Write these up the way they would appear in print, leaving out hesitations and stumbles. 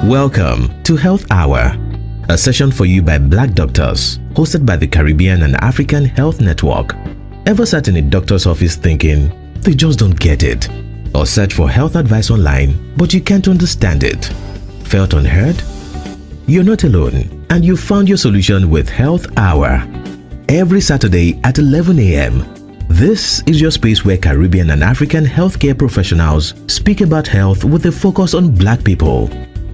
Welcome to Health Hour, a session for you by Black doctors, hosted by the Caribbean and African Health Network. Ever sat in a doctor's office thinking, they just don't get it? Or search for health advice online, but you can't understand it? Felt unheard? You're not alone, and you found your solution with Health Hour. Every Saturday at 11 a.m., this is your space where Caribbean and African healthcare professionals speak about health with a focus on Black people.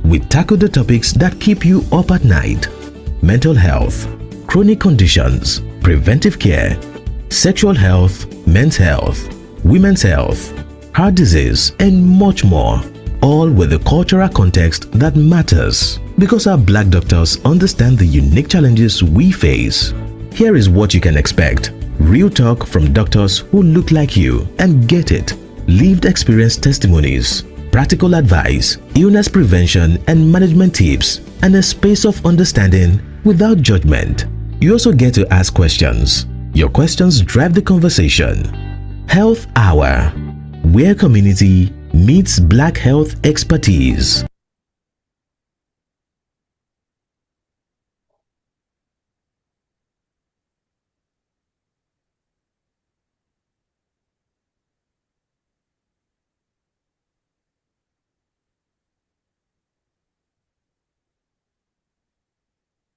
We tackle the topics that keep you up at night: mental health, chronic conditions, preventive care, sexual health, men's health, women's health, heart disease, and much more. All with the cultural context that matters, because our Black doctors understand the unique challenges we face. Here is what you can expect: real talk from doctors who look like you and get it, lived experience testimonies, practical advice, illness prevention and management tips, and a space of understanding without judgment. You also get to ask questions. Your questions drive the conversation. Health Hour, where community meets Black health expertise.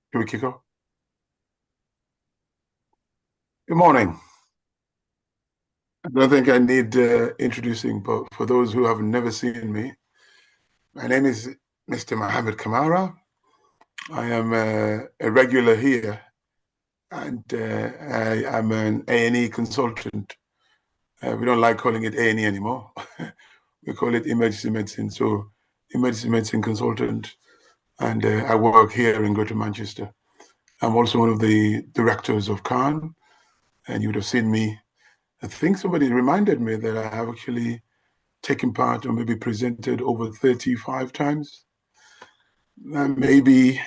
Can we kick off? Good morning. I don't think I need introducing, but for those who have never seen me, my name is Mr. Mohammed Kamara. I am a regular here, and I am an A&E consultant. We don't like calling it A&E anymore. We call it emergency medicine. So emergency medicine consultant, and I work here in Greater Manchester. I'm also one of the directors of Khan, and you would have seen me. I think somebody reminded me that I have actually taken part or maybe presented over 35 times. Maybe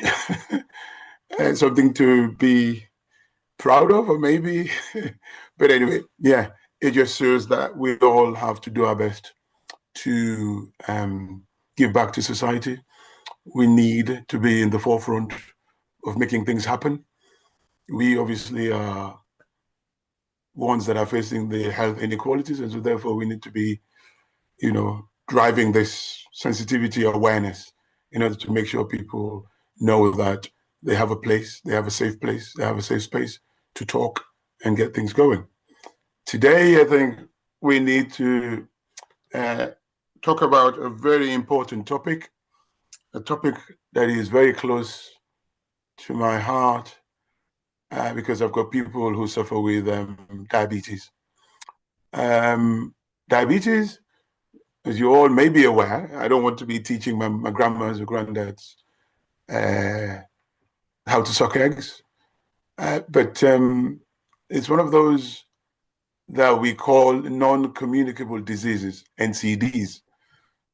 something to be proud of, or maybe, but anyway, yeah, it just shows that we all have to do our best to give back to society. We need to be in the forefront of making things happen. We obviously are ones that are facing the health inequalities, and so therefore we need to be, driving this sensitivity awareness in order to make sure people know that they have a place, they have a safe place, they have a safe space to talk and get things going. Today, I think we need to talk about a very important topic, a topic that is very close to my heart, because I've got people who suffer with diabetes. Diabetes, as you all may be aware, I don't want to be teaching my grandmas or granddads how to suck eggs, but it's one of those that we call non-communicable diseases, NCDs.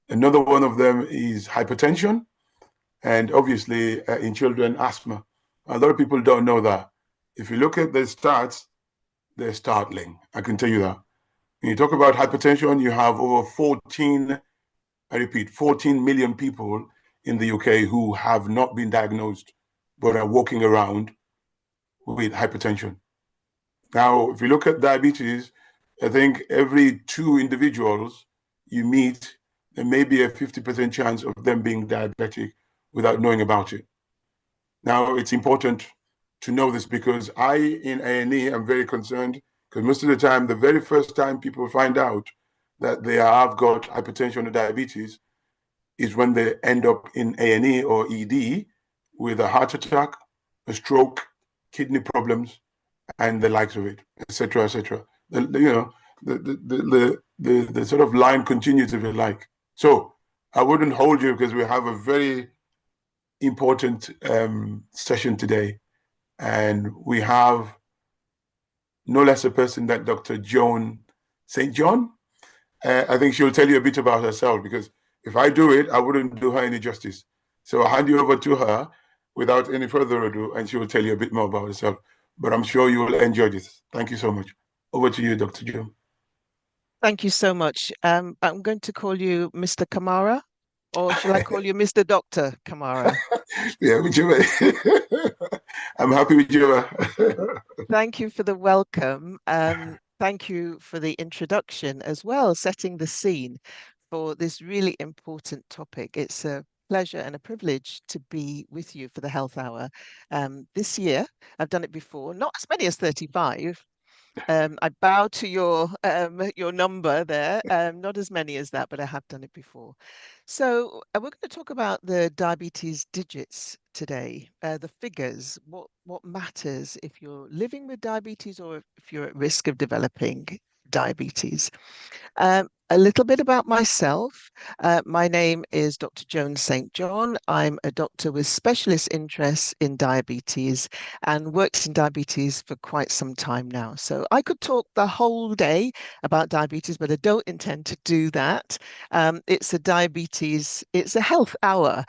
Another one of them is hypertension, and obviously in children, asthma. A lot of people don't know that. If you look at the stats, they're startling. I can tell you that. When you talk about hypertension, you have over 14 million people in the UK who have not been diagnosed, but are walking around with hypertension. Now, if you look at diabetes, I think every 2 individuals you meet, there may be a 50% chance of them being diabetic without knowing about it. Now, it's important to know this because I, in A&E, am very concerned, because most of the time, the very first time people find out that they have got hypertension or diabetes is when they end up in A&E or ED with a heart attack, a stroke, kidney problems, and the likes of it, etc., etc. The sort of line continues, if you like. So I wouldn't hold you because we have a very important session today, and we have no less a person than Dr. Joan St. I think she'll tell you a bit about herself, because if I do it, I wouldn't do her any justice. So I'll hand you over to her without any further ado, and she will tell you a bit more about herself. But I'm sure you will enjoy this. Thank you so much. Over to you, Dr. Joan. Thank you so much. I'm going to call you Mr. Kamara. Or shall I call you Mr. Doctor Kamara? Yeah, whichever. I'm happy with you. Thank you for the welcome. Thank you for the introduction as well, setting the scene for this really important topic. It's a pleasure and a privilege to be with you for the Health Hour. This year, I've done it before, not as many as 35. I bow to your number there. Not as many as that, but I have done it before. So we're going to talk about the diabetes digits today, the figures, what matters if you're living with diabetes or if you're at risk of developing diabetes. A little bit about myself. My name is Dr. Joan St. John. I'm a doctor with specialist interests in diabetes and worked in diabetes for quite some time now. So I could talk the whole day about diabetes, but I don't intend to do that. It's a health hour.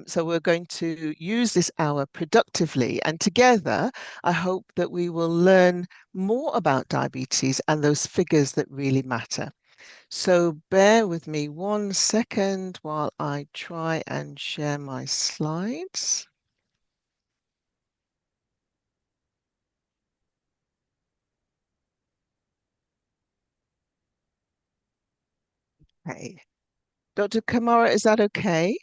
So we're going to use this hour productively. And together, I hope that we will learn more about diabetes and those figures that really matter. So bear with me 1 second while I try and share my slides. Okay. Dr. Kamara, is that okay?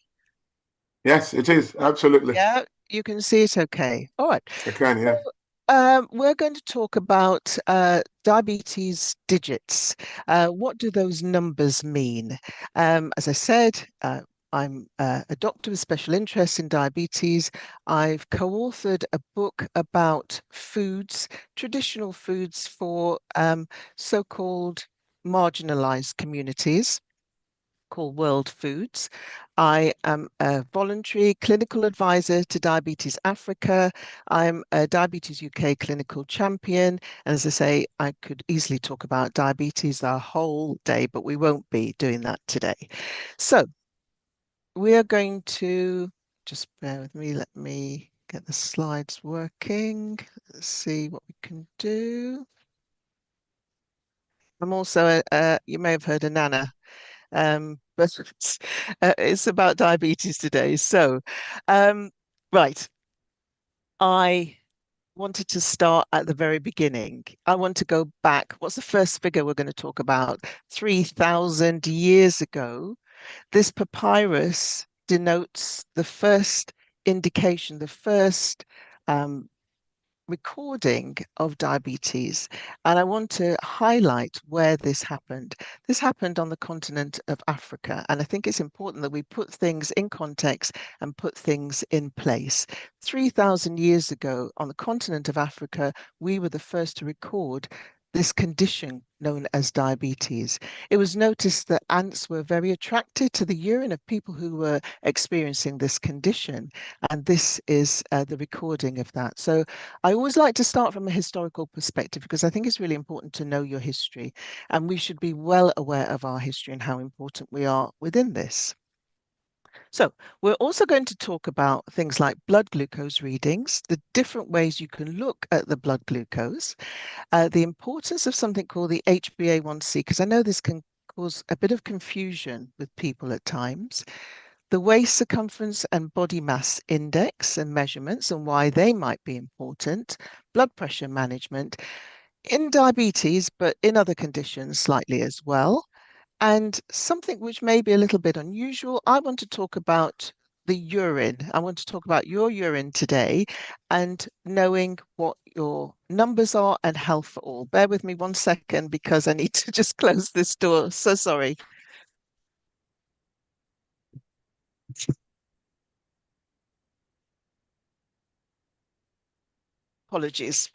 Yes, it is. Absolutely. Yeah, you can see it okay. All right. I can, So yeah. we're going to talk about diabetes digits. What do those numbers mean? As I said, I'm a doctor with special interests in diabetes. I've co-authored a book about foods, traditional foods for so-called marginalized communities, called World Foods. I am a voluntary clinical advisor to Diabetes Africa. I'm a Diabetes UK clinical champion. And as I say, I could easily talk about diabetes the whole day, but we won't be doing that today. So we are going to just bear with me. Let me get the slides working. Let's see what we can do. I'm also, you may have heard of Nana. But it's about diabetes today. So, right, I wanted to start at the very beginning. I want to go back. What's the first figure we're going to talk about? 3,000 years ago, this papyrus denotes the first indication, the first um, recording of diabetes. And I want to highlight where this happened. This happened on the continent of Africa. And I think it's important that we put things in context and put things in place. 3,000 years ago, on the continent of Africa, we were the first to record this condition known as diabetes. It was noticed that ants were very attracted to the urine of people who were experiencing this condition. And this is the recording of that. So I always like to start from a historical perspective because I think it's really important to know your history, and we should be well aware of our history and how important we are within this. So we're also going to talk about things like blood glucose readings, the different ways you can look at the blood glucose, the importance of something called the HbA1c, because I know this can cause a bit of confusion with people at times, the waist circumference and body mass index and measurements and why they might be important, blood pressure management in diabetes, but in other conditions slightly as well. And something which may be a little bit unusual, I want to talk about the urine. I want to talk about your urine today and knowing what your numbers are and health for all. Bear with me 1 second because I need to just close this door. So sorry. Apologies.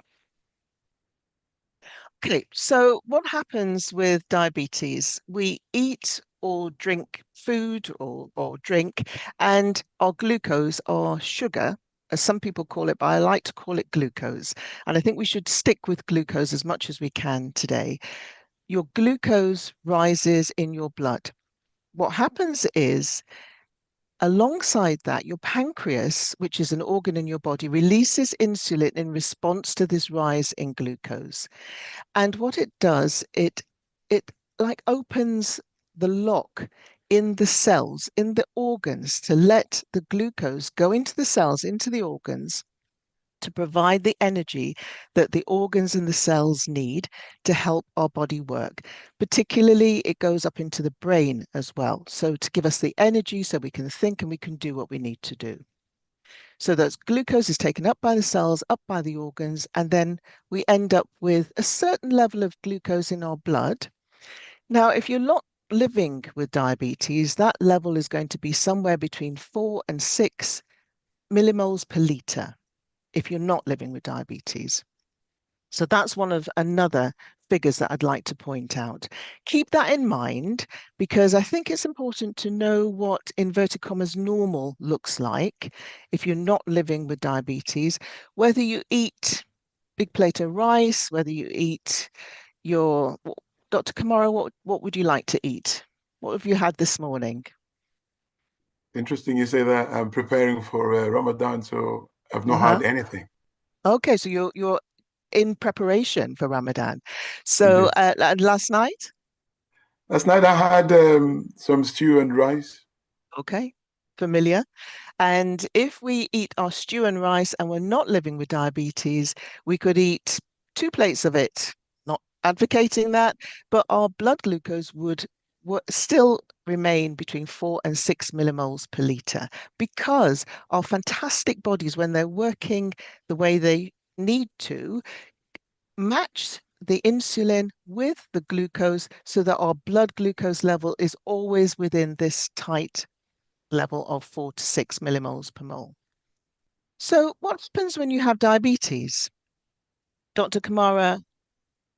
Okay, so what happens with diabetes? We eat or drink food or drink, and our glucose or sugar, as some people call it, but I like to call it glucose. And I think we should stick with glucose as much as we can today. Your glucose rises in your blood. What happens is, alongside that, your pancreas, which is an organ in your body, releases insulin in response to this rise in glucose. And what it does, it like opens the lock in the cells, in the organs, to let the glucose go into the cells, into the organs, to provide the energy that the organs and the cells need to help our body work. Particularly, it goes up into the brain as well. So to give us the energy so we can think and we can do what we need to do. So that glucose is taken up by the cells, up by the organs, and then we end up with a certain level of glucose in our blood. Now, if you're not living with diabetes, that level is going to be somewhere between 4 and 6 millimoles per liter if you're not living with diabetes. So that's one of another figures that I'd like to point out. Keep that in mind because I think it's important to know what inverted commas normal looks like if you're not living with diabetes, whether you eat big plate of rice, whether you eat your, Dr. Kamara, what would you like to eat? What have you had this morning? Interesting you say that. I'm preparing for Ramadan, so I've not Uh-huh. had anything. Okay, so you're in preparation for Ramadan. So Yes. and last night? Last night I had some stew and rice. Okay, familiar. And if we eat our stew and rice and we're not living with diabetes, we could eat 2 plates of it. Not advocating that, but our blood glucose would still remain between 4 and 6 millimoles per liter because our fantastic bodies, when they're working the way they need to, match the insulin with the glucose so that our blood glucose level is always within this tight level of 4 to 6 millimoles per mole. So what happens when you have diabetes? Dr. Kamara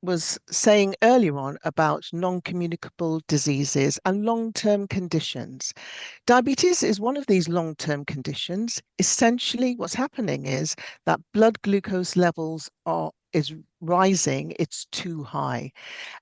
was saying earlier on about non-communicable diseases and long-term conditions. Diabetes is one of these long-term conditions. Essentially, what's happening is that blood glucose levels is rising, it's too high,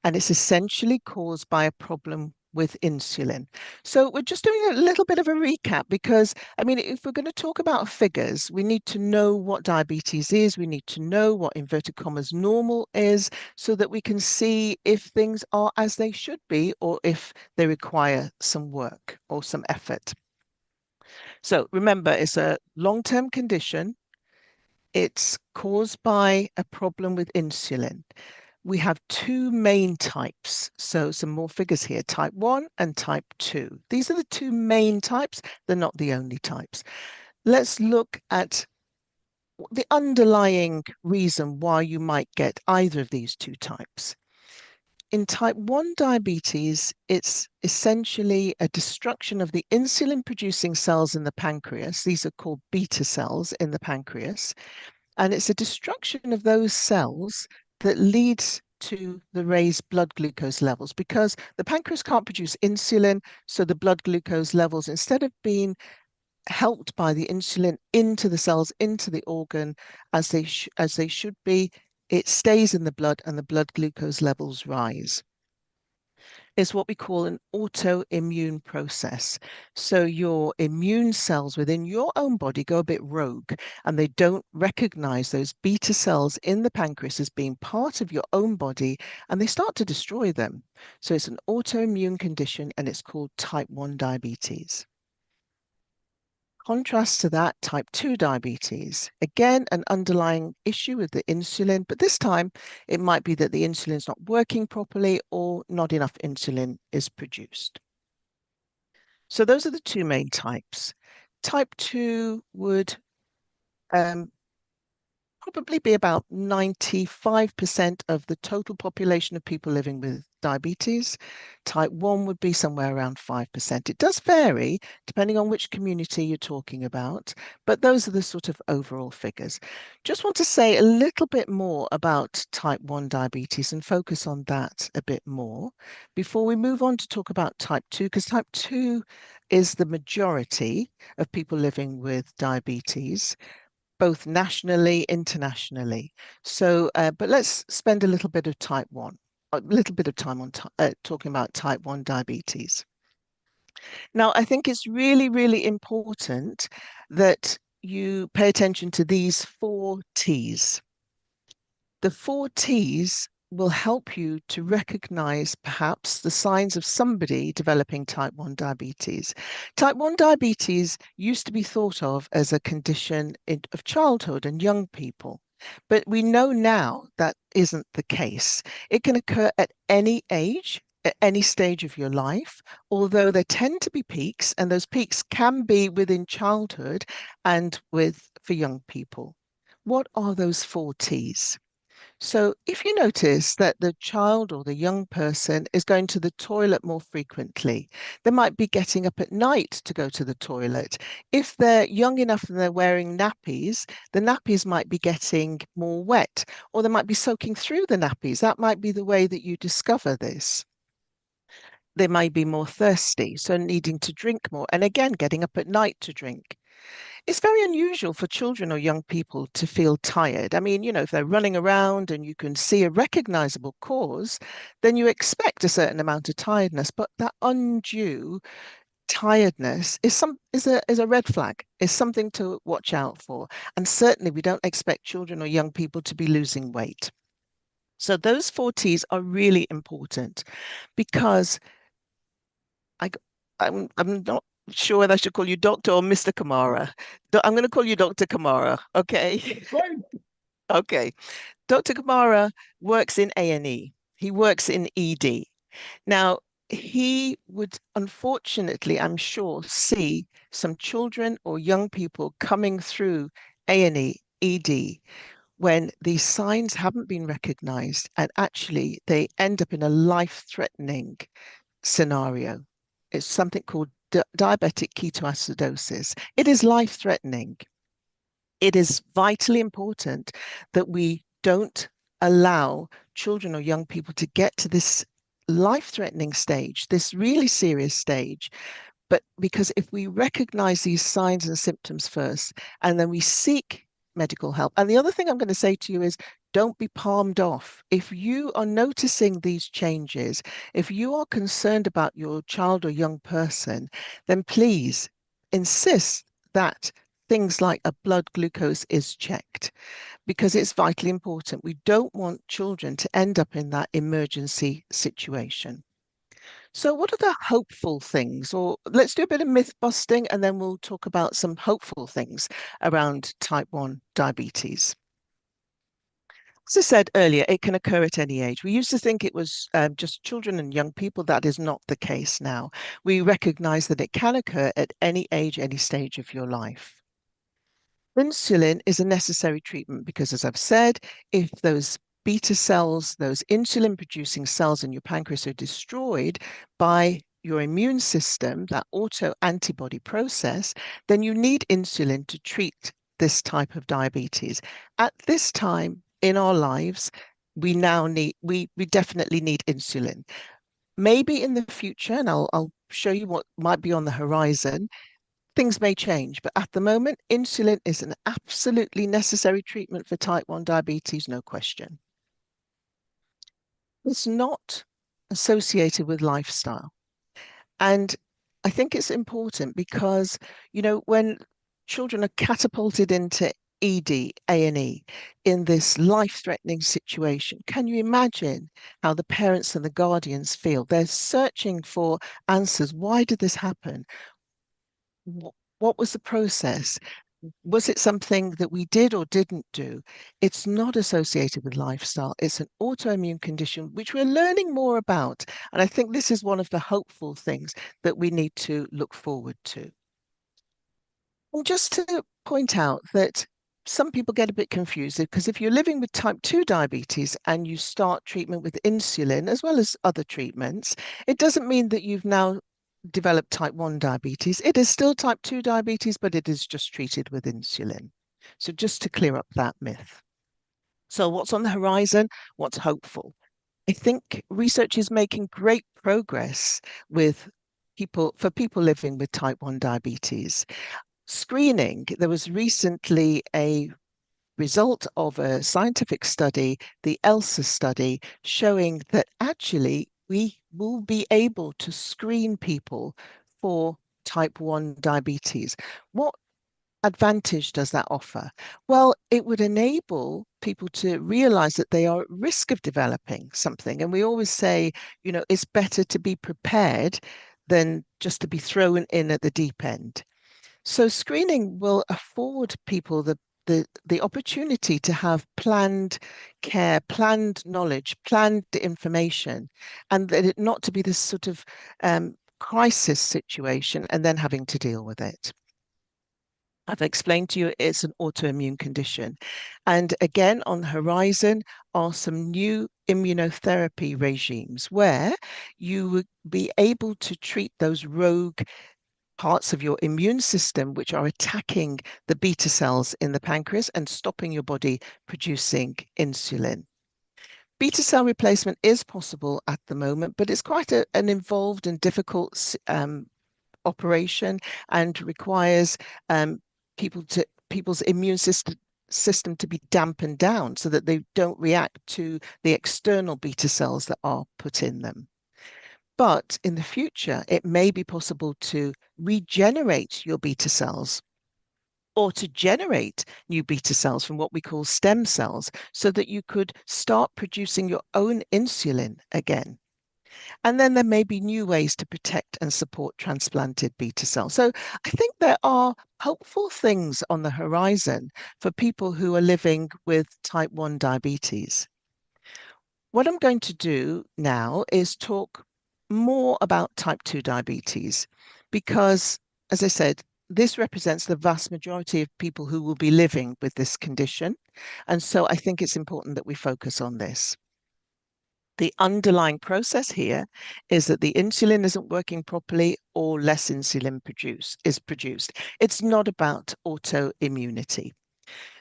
and it's essentially caused by a problem with insulin. So we're just doing a little bit of a recap because, I mean, if we're going to talk about figures, we need to know what diabetes is. We need to know what inverted commas normal is so that we can see if things are as they should be or if they require some work or some effort. So remember, it's a long-term condition. It's caused by a problem with insulin. We have two main types. So some more figures here, type 1 and type 2. These are the two main types. They're not the only types. Let's look at the underlying reason why you might get either of these two types. In type 1 diabetes, it's essentially a destruction of the insulin-producing cells in the pancreas. These are called beta cells in the pancreas. And it's a destruction of those cells that leads to the raised blood glucose levels because the pancreas can't produce insulin. So the blood glucose levels, instead of being helped by the insulin into the cells, into the organ as they should be, it stays in the blood and the blood glucose levels rise. It's what we call an autoimmune process. So your immune cells within your own body go a bit rogue and they don't recognize those beta cells in the pancreas as being part of your own body and they start to destroy them. So it's an autoimmune condition and it's called type 1 diabetes. Contrast to that, type 2 diabetes. Again, an underlying issue with the insulin, but this time it might be that the insulin is not working properly or not enough insulin is produced. So those are the two main types. Type 2 would probably be about 95% of the total population of people living with diabetes. Type 1 would be somewhere around 5%. It does vary depending on which community you're talking about, but those are the sort of overall figures. Just want to say a little bit more about type 1 diabetes and focus on that a bit more before we move on to talk about type 2, because type 2 is the majority of people living with diabetes, both nationally, internationally. So, but let's spend a little bit of type 1, a little bit of time on talking about type 1 diabetes. Now, I think it's really, really important that you pay attention to these 4 T's. The 4 T's will help you to recognize perhaps the signs of somebody developing type 1 diabetes. Type 1 diabetes used to be thought of as a condition of childhood and young people, but we know now that isn't the case. It can occur at any age, at any stage of your life, although there tend to be peaks, and those peaks can be within childhood and for young people. What are those four T's? So if you notice that the child or the young person is going to the toilet more frequently, they might be getting up at night to go to the toilet. If they're young enough and they're wearing nappies, the nappies might be getting more wet, or they might be soaking through the nappies. That might be the way that you discover this. They might be more thirsty, so needing to drink more, and again, getting up at night to drink. It's very unusual for children or young people to feel tired. I mean, if they're running around and you can see a recognizable cause, then you expect a certain amount of tiredness, but that undue tiredness is a red flag, is something to watch out for. And certainly we don't expect children or young people to be losing weight. So those four T's are really important because I, I'm not sure whether I should call you Doctor or Mr. Kamara. I'm going to call you Dr. Kamara. Okay. Fine. Okay. Dr. Kamara works in A&E. He works in ED. Now, he would unfortunately, I'm sure, see some children or young people coming through A&E, ED, when these signs haven't been recognized and actually they end up in a life-threatening scenario. It's something called diabetic ketoacidosis. It is life-threatening. It is vitally important that we don't allow children or young people to get to this life-threatening stage, this really serious stage. But because if we recognize these signs and symptoms first, and then we seek medical help. And the other thing I'm going to say to you is don't be palmed off. If you are noticing these changes, if you are concerned about your child or young person, then please insist that things like a blood glucose is checked because it's vitally important. We don't want children to end up in that emergency situation. So, what are the hopeful things? Or let's do a bit of myth busting and then we'll talk about some hopeful things around type 1 diabetes. As I said earlier, it can occur at any age. We used to think it was just children and young people. That is not the case now. We recognize that it can occur at any age, any stage of your life. Insulin is a necessary treatment because, as I've said, if those beta cells, those insulin producing cells in your pancreas are destroyed by your immune system, that auto antibody process, then you need insulin to treat this type of diabetes. At this time in our lives, we definitely need insulin. Maybe in the future, and I'll show you what might be on the horizon, things may change, but at the moment, insulin is an absolutely necessary treatment for type 1 diabetes, no question. It's not associated with lifestyle. And I think it's important because, when children are catapulted into ED, A&E in this life-threatening situation, can you imagine how the parents and the guardians feel? They're searching for answers. Why did this happen? What was the process? Was it something that we did or didn't do? It's not associated with lifestyle. It's an autoimmune condition, which we're learning more about. And I think this is one of the hopeful things that we need to look forward to. And just to point out that some people get a bit confused because if you're living with type 2 diabetes and you start treatment with insulin as well as other treatments, it doesn't mean that you've now developed type 1 diabetes. It is still type 2 diabetes, but it is just treated with insulin. So just to clear up that myth. So what's on the horizon? What's hopeful? I think research is making great progress with people living with type 1 diabetes. Screening, there was recently a result of a scientific study, the ELSA study, showing that actually we will be able to screen people for type 1 diabetes. What advantage does that offer? Well, it would enable people to realize that they are at risk of developing something. And we always say, it's better to be prepared than just to be thrown in at the deep end. So screening will afford people the opportunity to have planned care, planned knowledge, planned information, and that it not to be this sort of crisis situation and then having to deal with it. I've explained to you it's an autoimmune condition. And again, on the horizon are some new immunotherapy regimes where you would be able to treat those rogue parts of your immune system which are attacking the beta cells in the pancreas and stopping your body producing insulin. Beta cell replacement is possible at the moment, but it's quite an involved and difficult operation and requires people's immune system to be dampened down so that they don't react to the external beta cells that are put in them. But in the future, it may be possible to regenerate your beta cells or to generate new beta cells from what we call stem cells so that you could start producing your own insulin again. And then there may be new ways to protect and support transplanted beta cells. So I think there are hopeful things on the horizon for people who are living with type 1 diabetes. What I'm going to do now is talk more about type 2 diabetes because, as I said, this represents the vast majority of people who will be living with this condition. And so I think it's important that we focus on this. The underlying process here is that the insulin isn't working properly or less insulin is produced. It's not about autoimmunity.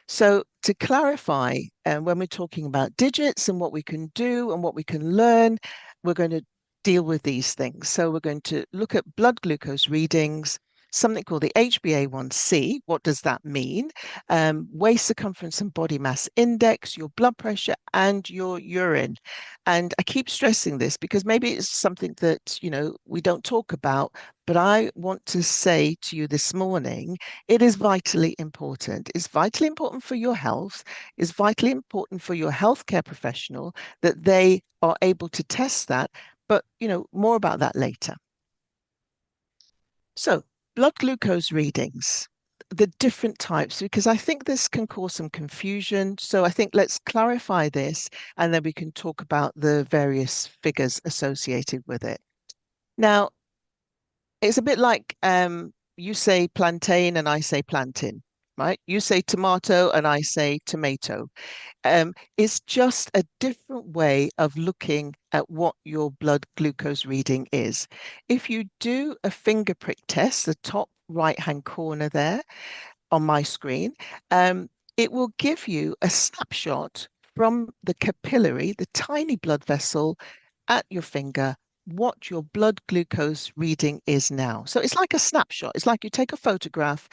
So to clarify, when we're talking about digits and what we can do and what we can learn, we're going to deal with these things. So we're going to look at blood glucose readings, something called the HbA1c. What does that mean? Waist circumference and body mass index, your blood pressure, and your urine. And I keep stressing this because maybe it's something that, we don't talk about, but I want to say to you this morning, it is vitally important. It's vitally important for your health. It's vitally important for your healthcare professional that they are able to test that. But, more about that later. So, blood glucose readings, the different types, because I think this can cause some confusion. So I think let's clarify this and then we can talk about the various figures associated with it. Now, it's a bit like you say plantain and I say plantain, right? You say tomato and I say tomato. It's just a different way of looking at what your blood glucose reading is. If you do a finger prick test, the top right-hand corner there on my screen, it will give you a snapshot from the capillary, the tiny blood vessel at your finger, what your blood glucose reading is now. So it's like a snapshot. It's like you take a photograph.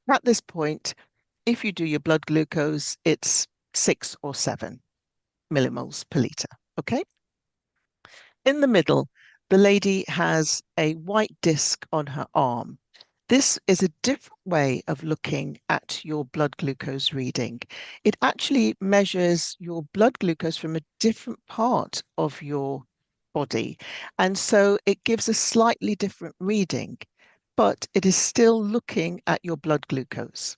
At this point, if you do your blood glucose, it's 6 or 7 millimoles per liter. Okay. In the middle, the lady has a white disc on her arm. This is a different way of looking at your blood glucose reading. It actually measures your blood glucose from a different part of your body. And so it gives a slightly different reading, but it is still looking at your blood glucose.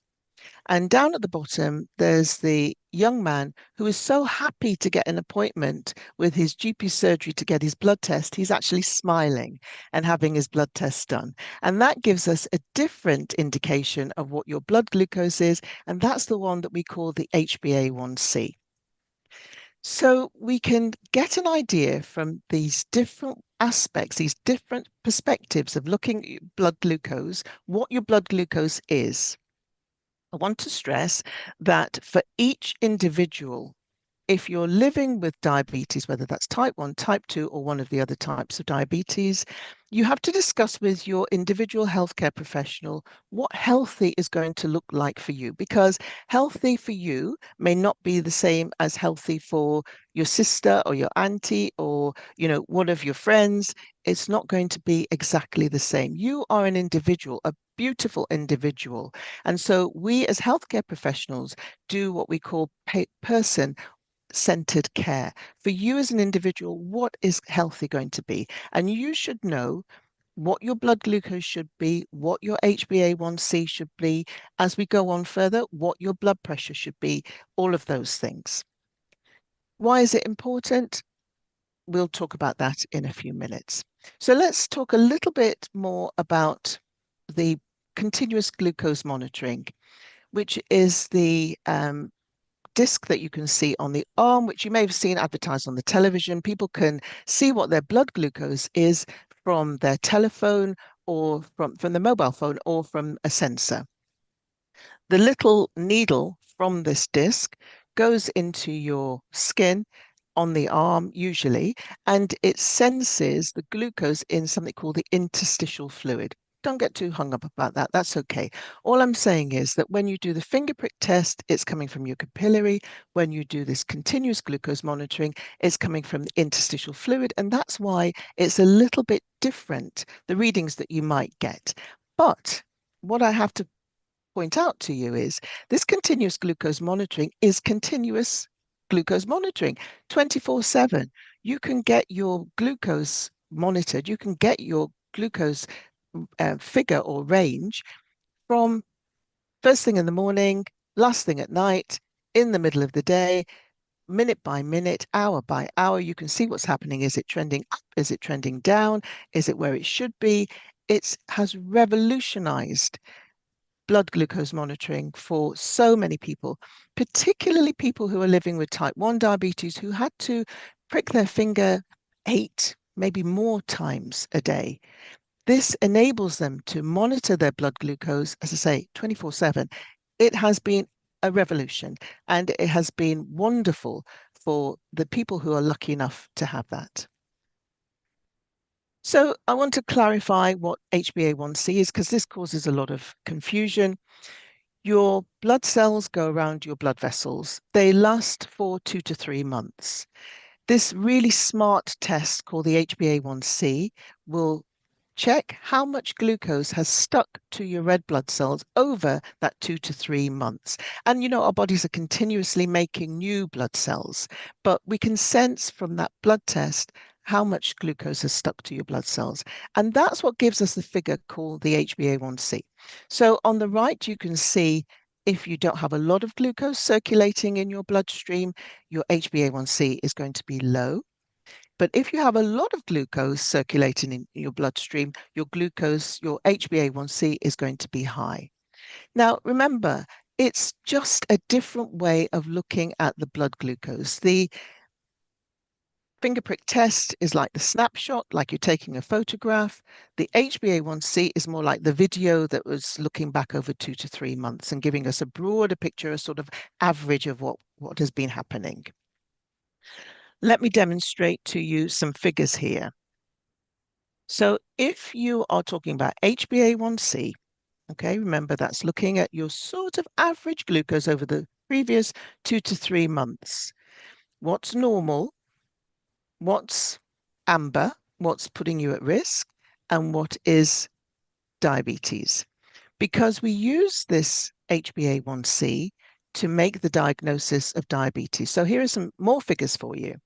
And down at the bottom, there's the young man who is so happy to get an appointment with his GP surgery to get his blood test. He's actually smiling and having his blood test done. And that gives us a different indication of what your blood glucose is. And that's the one that we call the HbA1c. So we can get an idea from these different aspects, these different perspectives of looking at blood glucose, what your blood glucose is. I want to stress that for each individual, if you're living with diabetes, whether that's type 1, type 2, or one of the other types of diabetes, you have to discuss with your individual healthcare professional what healthy is going to look like for you, because healthy for you may not be the same as healthy for your sister or your auntie or, one of your friends. It's not going to be exactly the same. You are an individual, a beautiful individual. And so we as healthcare professionals do what we call person-centered care. For you as an individual, what is healthy going to be? And you should know what your blood glucose should be, what your HbA1c should be, as we go on further, what your blood pressure should be, all of those things. Why is it important? We'll talk about that in a few minutes. So let's talk a little bit more about the continuous glucose monitoring, which is the disc that you can see on the arm, which you may have seen advertised on the television. People can see what their blood glucose is from their telephone or from the mobile phone or from a sensor. The little needle from this disc goes into your skin on the arm usually, and it senses the glucose in something called the interstitial fluid. Don't get too hung up about that. That's okay. All I'm saying is that when you do the finger prick test, it's coming from your capillary. When you do this continuous glucose monitoring, it's coming from the interstitial fluid. And that's why it's a little bit different, the readings that you might get. But what I have to point out to you is this continuous glucose monitoring is continuous glucose monitoring 24/7. You can get your glucose monitored. You can get your glucose figure or range from first thing in the morning, last thing at night, in the middle of the day, minute by minute, hour by hour. You can see what's happening. Is it trending up? Is it trending down? Is it where it should be? It has revolutionized blood glucose monitoring for so many people, particularly people who are living with type 1 diabetes who had to prick their finger 8, maybe more times a day. This enables them to monitor their blood glucose, as I say, 24/7. It has been a revolution, and it has been wonderful for the people who are lucky enough to have that. So I want to clarify what HbA1c is, because this causes a lot of confusion. Your blood cells go around your blood vessels. They last for 2 to 3 months. This really smart test called the HbA1c will check how much glucose has stuck to your red blood cells over that 2 to 3 months. And our bodies are continuously making new blood cells, but we can sense from that blood test how much glucose has stuck to your blood cells. And that's what gives us the figure called the HbA1c. So on the right, you can see if you don't have a lot of glucose circulating in your bloodstream, your HbA1c is going to be low. But if you have a lot of glucose circulating in your bloodstream, your HbA1c is going to be high. Now, remember, it's just a different way of looking at the blood glucose. The finger prick test is like the snapshot, like you're taking a photograph. The HbA1c is more like the video that was looking back over 2 to 3 months and giving us a broader picture, a sort of average of what has been happening. Let me demonstrate to you some figures here. So if you are talking about HbA1c, okay, remember that's looking at your sort of average glucose over the previous 2 to 3 months. What's normal? What's amber? What's putting you at risk? And what is diabetes? Because we use this HbA1c to make the diagnosis of diabetes. So here are some more figures for you.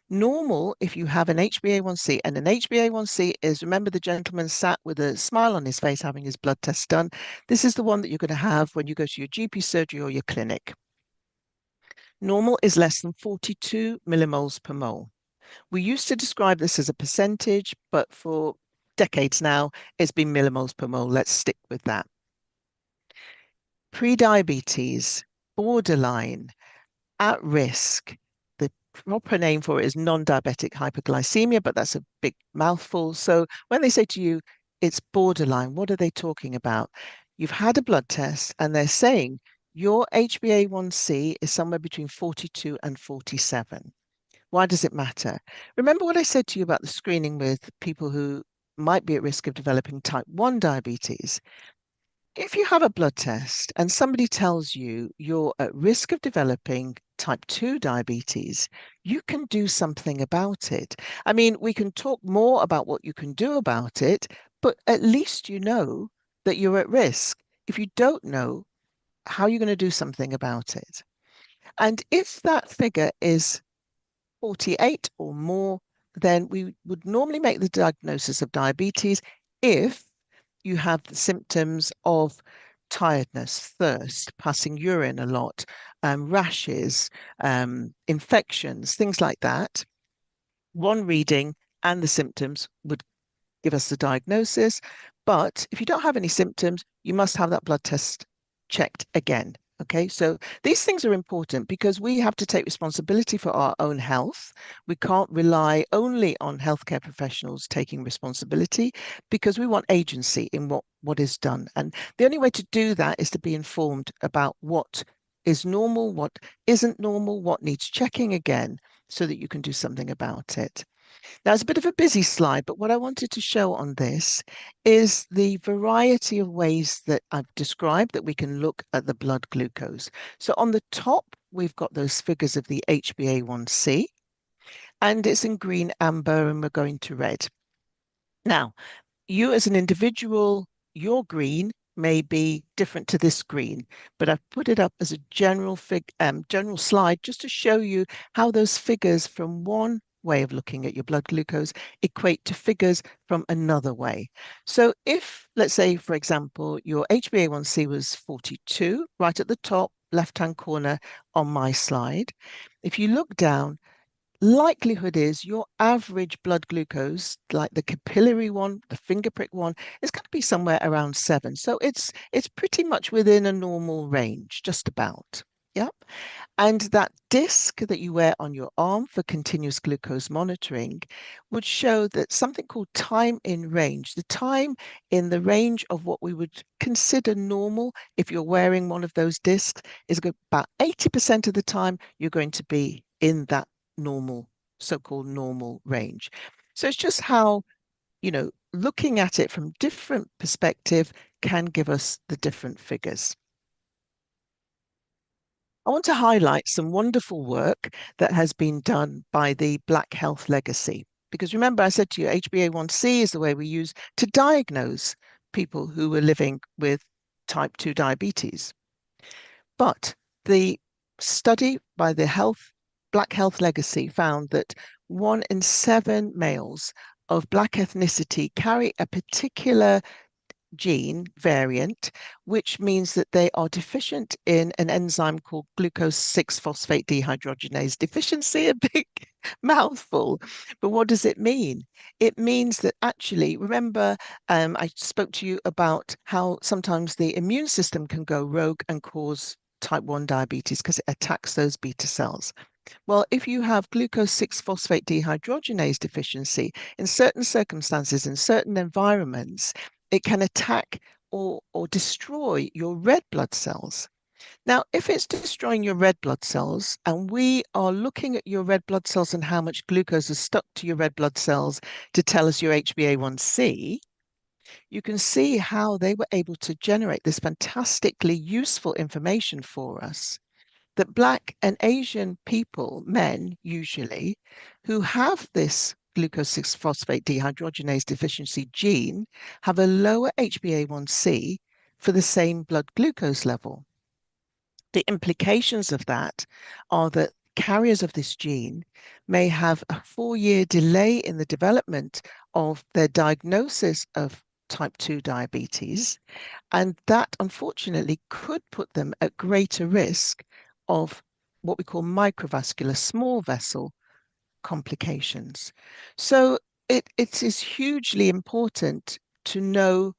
Normal, if you have an HbA1c, and an HbA1c is, remember the gentleman sat with a smile on his face having his blood test done. This is the one that you're going to have when you go to your GP surgery or your clinic. Normal is less than 42 millimoles per mole. We used to describe this as a percentage, but for decades now, it's been millimoles per mole. Let's stick with that. Pre-diabetes, borderline, at risk. The proper name for it is non-diabetic hyperglycemia, but that's a big mouthful. So when they say to you, it's borderline, what are they talking about? You've had a blood test and they're saying your HbA1c is somewhere between 42 and 47. Why does it matter? Remember what I said to you about the screening with people who might be at risk of developing type 1 diabetes? If you have a blood test and somebody tells you you're at risk of developing type 2 diabetes, you can do something about it. I mean, we can talk more about what you can do about it, but at least you know that you're at risk. If you don't know, how are you going to do something about it? And if that figure is 48 or more, then we would normally make the diagnosis of diabetes if you have the symptoms of tiredness, thirst, passing urine a lot, rashes, infections, things like that. One reading and the symptoms would give us the diagnosis. But if you don't have any symptoms, you must have that blood test checked again. Okay, so these things are important because we have to take responsibility for our own health. We can't rely only on healthcare professionals taking responsibility because we want agency in what is done. And the only way to do that is to be informed about what is normal, what isn't normal, what needs checking again, so that you can do something about it. Now, it's a bit of a busy slide, but what I wanted to show on this is the variety of ways that I've described that we can look at the blood glucose. So on the top, we've got those figures of the HbA1c, and it's in green, amber, and we're going to red. Now, you as an individual, your green may be different to this green, but I've put it up as a general slide just to show you how those figures from one way of looking at your blood glucose equate to figures from another way. So if, let's say, for example, your HbA1c was 42, right at the top left-hand corner on my slide, if you look down, likelihood is your average blood glucose, like the capillary one, the finger prick one, is going to be somewhere around 7. So it's pretty much within a normal range, just about. Yep. And that disc that you wear on your arm for continuous glucose monitoring would show that something called time in range, the time in the range of what we would consider normal if you're wearing one of those discs, is about 80% of the time you're going to be in that normal, so-called normal range. So it's just how, looking at it from different perspective can give us the different figures. I want to highlight some wonderful work that has been done by the Black Health Legacy. Because remember, I said to you, HbA1c is the way we use to diagnose people who were living with type 2 diabetes. But the study by the Black Health Legacy found that 1 in 7 males of Black ethnicity carry a particular gene variant, which means that they are deficient in an enzyme called glucose 6-phosphate dehydrogenase deficiency. A big mouthful. But what does it mean? It means that actually, remember, I spoke to you about how sometimes the immune system can go rogue and cause type 1 diabetes because it attacks those beta cells. Well, if you have glucose 6-phosphate dehydrogenase deficiency, in certain circumstances, in certain environments, it can attack or destroy your red blood cells. Now, if it's destroying your red blood cells, and we are looking at your red blood cells and how much glucose is stuck to your red blood cells to tell us your HbA1c, you can see how they were able to generate this fantastically useful information for us that Black and Asian people, men usually, who have this glucose 6-phosphate dehydrogenase deficiency gene, have a lower HbA1c for the same blood glucose level. The implications of that are that carriers of this gene may have a 4-year delay in the development of their diagnosis of type 2 diabetes. And that, unfortunately, could put them at greater risk of what we call microvascular small vessel complications. So it is hugely important to know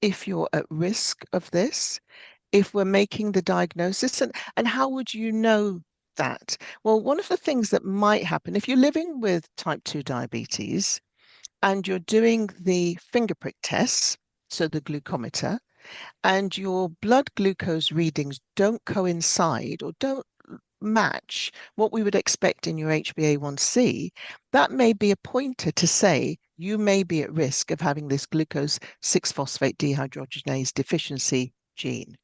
if you're at risk of this, if we're making the diagnosis, and how would you know that? Well, one of the things that might happen if you're living with type 2 diabetes and you're doing the finger prick tests, so the glucometer, and your blood glucose readings don't coincide or don't match what we would expect in your HbA1c, that may be a pointer to say you may be at risk of having this glucose 6-phosphate dehydrogenase deficiency gene.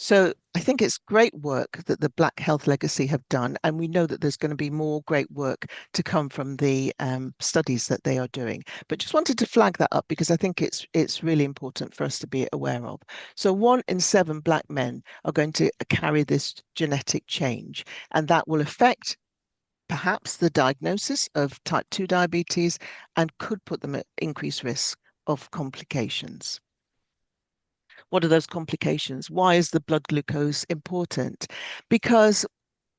So I think it's great work that the Black Health Legacy have done, and we know that there's going to be more great work to come from the studies that they are doing. But just wanted to flag that up because I think it's really important for us to be aware of. So 1 in 7 Black men are going to carry this genetic change, and that will affect perhaps the diagnosis of type 2 diabetes and could put them at increased risk of complications. What are those complications? Why is the blood glucose important? Because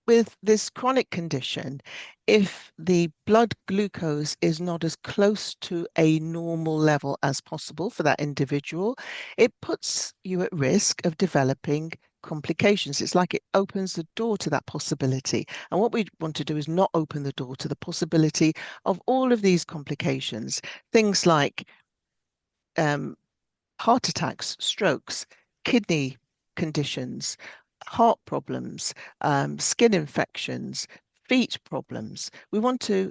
with this chronic condition, if the blood glucose is not as close to a normal level as possible for that individual, it puts you at risk of developing complications. It's like it opens the door to that possibility. And what we want to do is not open the door to the possibility of all of these complications, things like heart attacks, strokes, kidney conditions, heart problems, skin infections, feet problems. We want to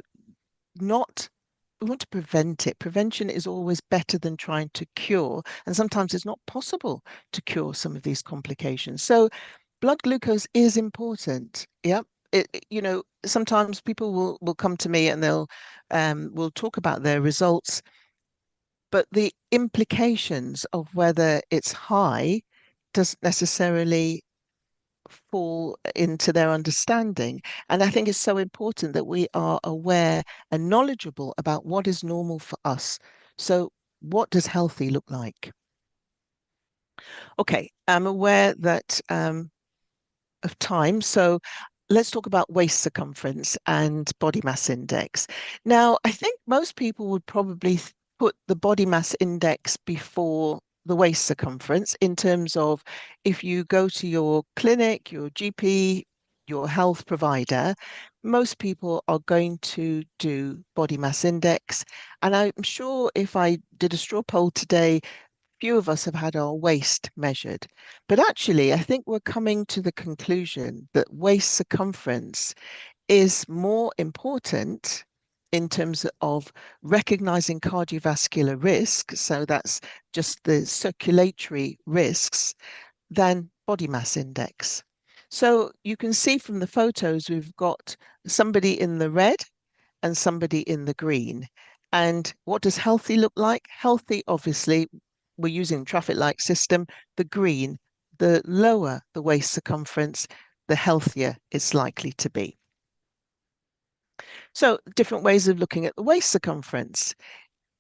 prevent it. Prevention is always better than trying to cure. And sometimes it's not possible to cure some of these complications. So blood glucose is important. Yep. Sometimes people will come to me and will talk about their results, but the implications of whether it's high doesn't necessarily fall into their understanding. And I think it's so important that we are aware and knowledgeable about what is normal for us. So what does healthy look like? Okay, I'm aware that of time. So let's talk about waist circumference and body mass index. Now, I think most people would probably put the body mass index before the waist circumference in terms of if you go to your clinic, your GP, your health provider, most people are going to do body mass index. And I'm sure if I did a straw poll today, few of us have had our waist measured. But actually, I think we're coming to the conclusion that waist circumference is more important in terms of recognizing cardiovascular risk. So that's just the circulatory risks than body mass index. So you can see from the photos, we've got somebody in the red and somebody in the green. And what does healthy look like? Healthy, obviously, we're using traffic light system. The green, the lower the waist circumference, the healthier it's likely to be. So different ways of looking at the waist circumference.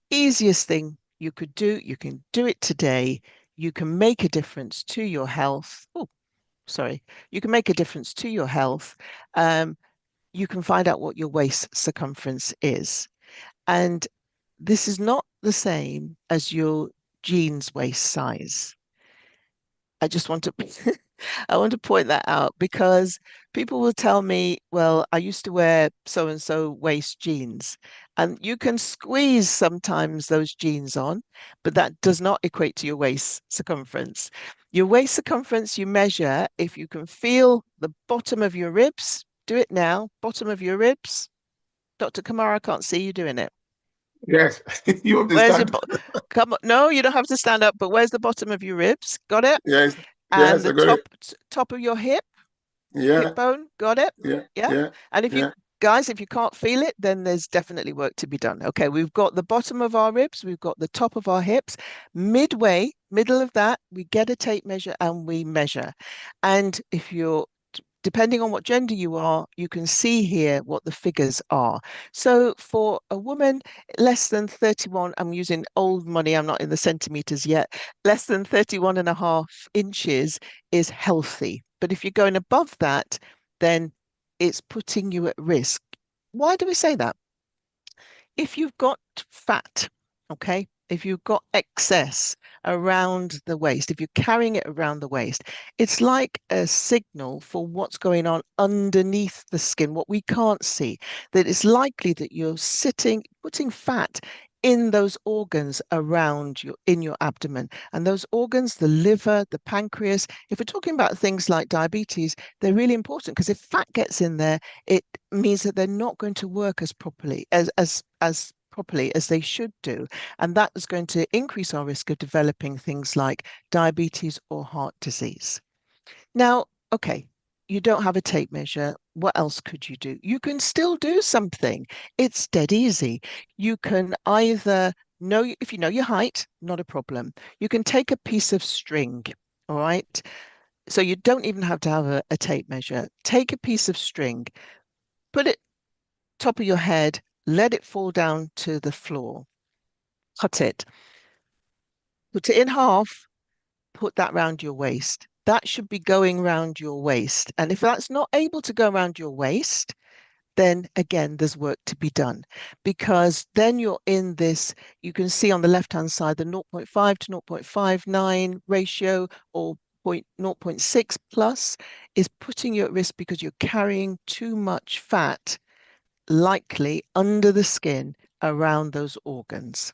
Easiest thing you could do, you can do it today. You can make a difference to your health. Oh, sorry. You can make a difference to your health. You can find out what your waist circumference is. And this is not the same as your jeans waist size. I just want to I want to point that out because people will tell me, well, I used to wear so and so waist jeans. And you can squeeze sometimes those jeans on, but that does not equate to your waist circumference. Your waist circumference you measure if you can feel the bottom of your ribs. Do it now, bottom of your ribs. Dr. Kamara, I can't see you doing it. Yes, you Where's your understand? come on? No, you don't have to stand up, but where's the bottom of your ribs? Got it? Yes, And yes, the I got it. top of your hip Yeah, bone, got it? yeah, Yeah. yeah, And if you yeah. guys, if you can't feel it, then there's definitely work to be done. Okay, we've got the bottom of our ribs, we've got the top of our hips, midway, middle of that, we get a tape measure and we measure. And if you're depending on what gender you are, you can see here what the figures are. So for a woman, less than 31, I'm using old money, I'm not in the centimeters yet, less than 31.5 inches is healthy. But if you're going above that, then it's putting you at risk. Why do we say that? If you've got fat, okay, if you've got excess around the waist, if you're carrying it around the waist, it's like a signal for what's going on underneath the skin, what we can't see, that it's likely that you're putting fat in those organs around in your abdomen. And those organs, the liver, the pancreas, if we're talking about things like diabetes, they're really important because if fat gets in there, it means that they're not going to work as properly as they should do. And that is going to increase our risk of developing things like diabetes or heart disease. Now, okay, you don't have a tape measure. What else could you do? You can still do something. It's dead easy. You can either know, if you know your height, not a problem. You can take a piece of string, all right? So you don't even have to have a tape measure. Take a piece of string, put it top of your head, let it fall down to the floor. Cut it. Put it in half, put that round your waist. That should be going round your waist. And if that's not able to go around your waist, then again, there's work to be done because then you're in this, you can see on the left-hand side, the 0.5 to 0.59 ratio or 0.6 plus is putting you at risk because you're carrying too much fat, likely under the skin around those organs.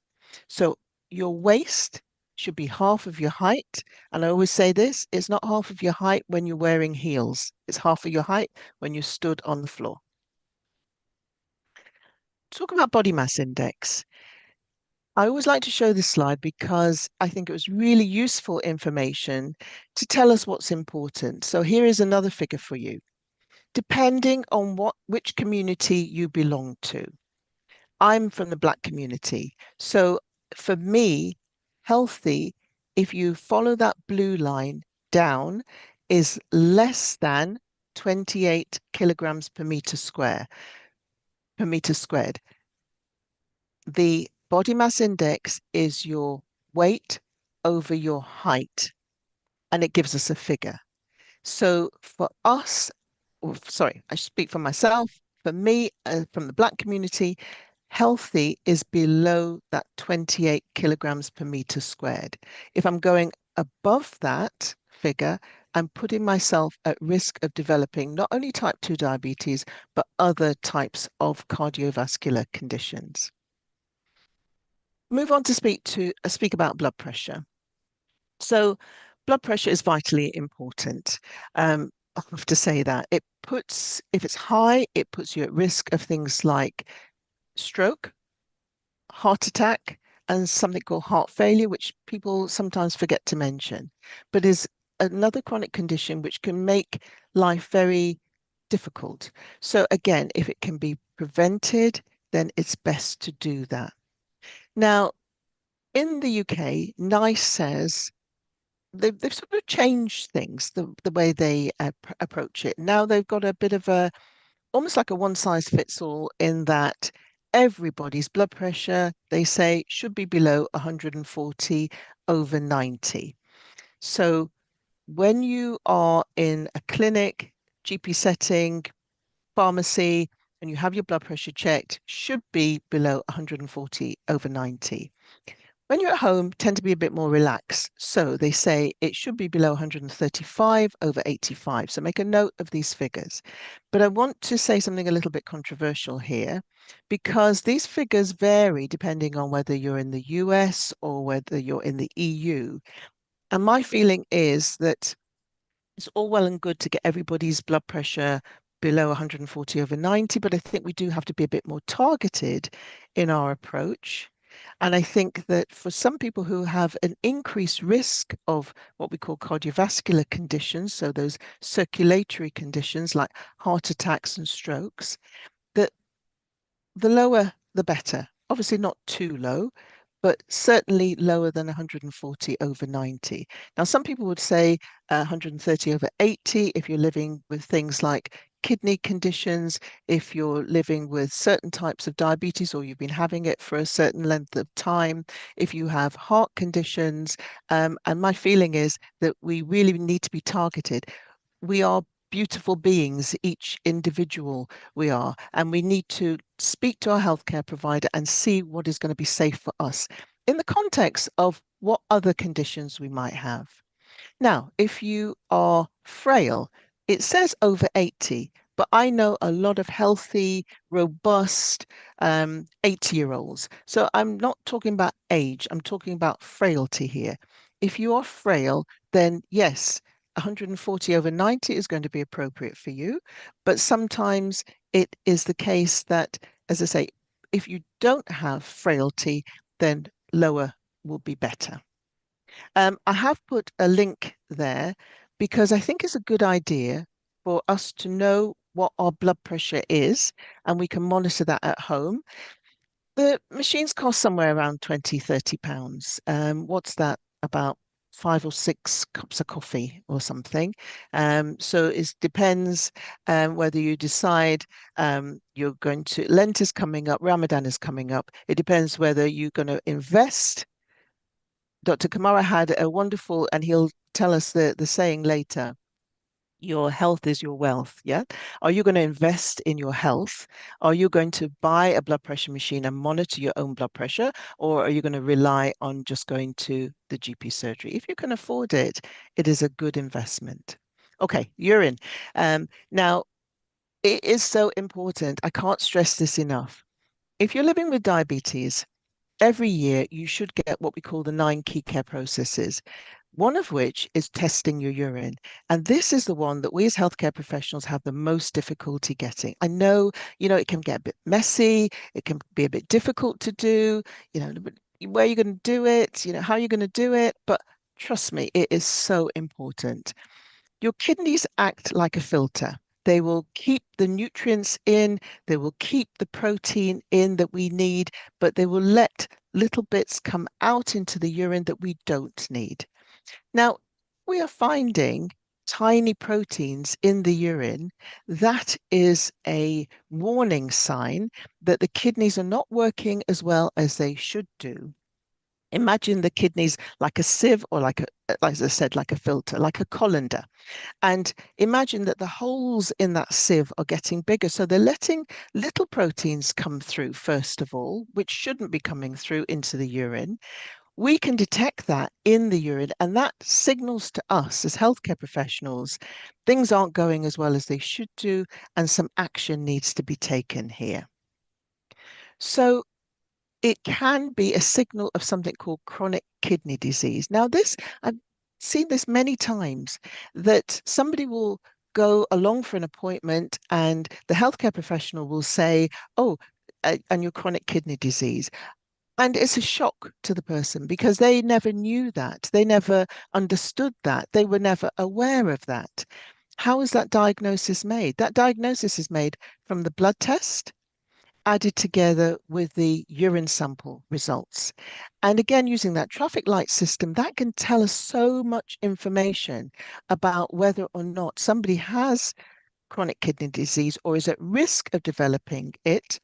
So your waist should be half of your height. And I always say this, it's not half of your height when you're wearing heels. It's half of your height when you stood on the floor. Talk about body mass index. I always like to show this slide because I think it was really useful information to tell us what's important. So here is another figure for you. Depending on which community you belong to. I'm from the Black community. So for me, healthy, if you follow that blue line down, is less than 28 kilograms per meter squared. The body mass index is your weight over your height, and it gives us a figure. So for us, sorry, I speak for myself. For me, from the Black community, healthy is below that 28 kilograms per meter squared. If I'm going above that figure, I'm putting myself at risk of developing not only type 2 diabetes, but other types of cardiovascular conditions. Move on to speak about blood pressure. So blood pressure is vitally important. I have to say that if it's high, it puts you at risk of things like stroke, heart attack, and something called heart failure, which people sometimes forget to mention, but is another chronic condition which can make life very difficult. So again, if it can be prevented, then it's best to do that. Now, in the UK, NICE says they've sort of changed things, the way they approach it. Now they've got a bit of almost like a one size fits all in that everybody's blood pressure, they say, should be below 140 over 90. So when you are in a clinic, GP setting, pharmacy, and you have your blood pressure checked, should be below 140 over 90. When you're at home, tend to be a bit more relaxed. So they say it should be below 135 over 85. So make a note of these figures. But I want to say something a little bit controversial here because these figures vary depending on whether you're in the US or whether you're in the EU. And my feeling is that it's all well and good to get everybody's blood pressure below 140 over 90, but I think we do have to be a bit more targeted in our approach. And I think that for some people who have an increased risk of what we call cardiovascular conditions, so those circulatory conditions like heart attacks and strokes, that the lower the better. Obviously not too low, but certainly lower than 140 over 90. Now, some people would say 130 over 80 if you're living with things like kidney conditions, if you're living with certain types of diabetes or you've been having it for a certain length of time, if you have heart conditions. And my feeling is that we really need to be targeted. We are beautiful beings, each individual we are, and we need to speak to our healthcare provider and see what is going to be safe for us in the context of what other conditions we might have. Now, if you are frail, it says over 80, But I know a lot of healthy, robust 80-year-olds. So I'm not talking about age, I'm talking about frailty here. If you are frail, then yes, 140 over 90 is going to be appropriate for you. But sometimes it is the case that, as I say, if you don't have frailty, then lower will be better. I have put a link there because I think it's a good idea for us to know what our blood pressure is, and we can monitor that at home. The machines cost somewhere around 20, £30. What's that? About 5 or 6 cups of coffee or something. So it depends whether you decide you're going to, Lent is coming up, Ramadan is coming up. It depends whether you're going to invest. Dr. Kamara had a wonderful, and he'll tell us the saying later, your health is your wealth. Yeah. Are you going to invest in your health? Are you going to buy a blood pressure machine and monitor your own blood pressure? Or are you going to rely on just going to the GP surgery? If you can afford it, it is a good investment. Okay, urine. Now, it is so important. I can't stress this enough. If you're living with diabetes, every year you should get what we call the 9 key care processes, one of which is testing your urine. And this is the one that we as healthcare professionals have the most difficulty getting. I know, it can get a bit messy, it can be a bit difficult to do, where are you going to do it, how are you going to do it? But trust me, it is so important. Your kidneys act like a filter. They will keep the nutrients in, they will keep the protein in that we need, but they will let little bits come out into the urine that we don't need. Now, we are finding tiny proteins in the urine. That is a warning sign that the kidneys are not working as well as they should do. Imagine the kidneys like a sieve or like as I said, like a filter, like a colander. And imagine that the holes in that sieve are getting bigger. So they're letting little proteins come through, first of all, which shouldn't be coming through into the urine. We can detect that in the urine, and that signals to us as healthcare professionals things aren't going as well as they should do, and some action needs to be taken here. So it can be a signal of something called chronic kidney disease. Now, I've seen this many times that somebody will go along for an appointment and the healthcare professional will say, "Oh, and your chronic kidney disease." And it's a shock to the person because they never knew that. They never understood that. They were never aware of that. How is that diagnosis made? That diagnosis is made from the blood test added together with the urine sample results. And again, using that traffic light system, that can tell us so much information about whether or not somebody has chronic kidney disease or is at risk of developing it.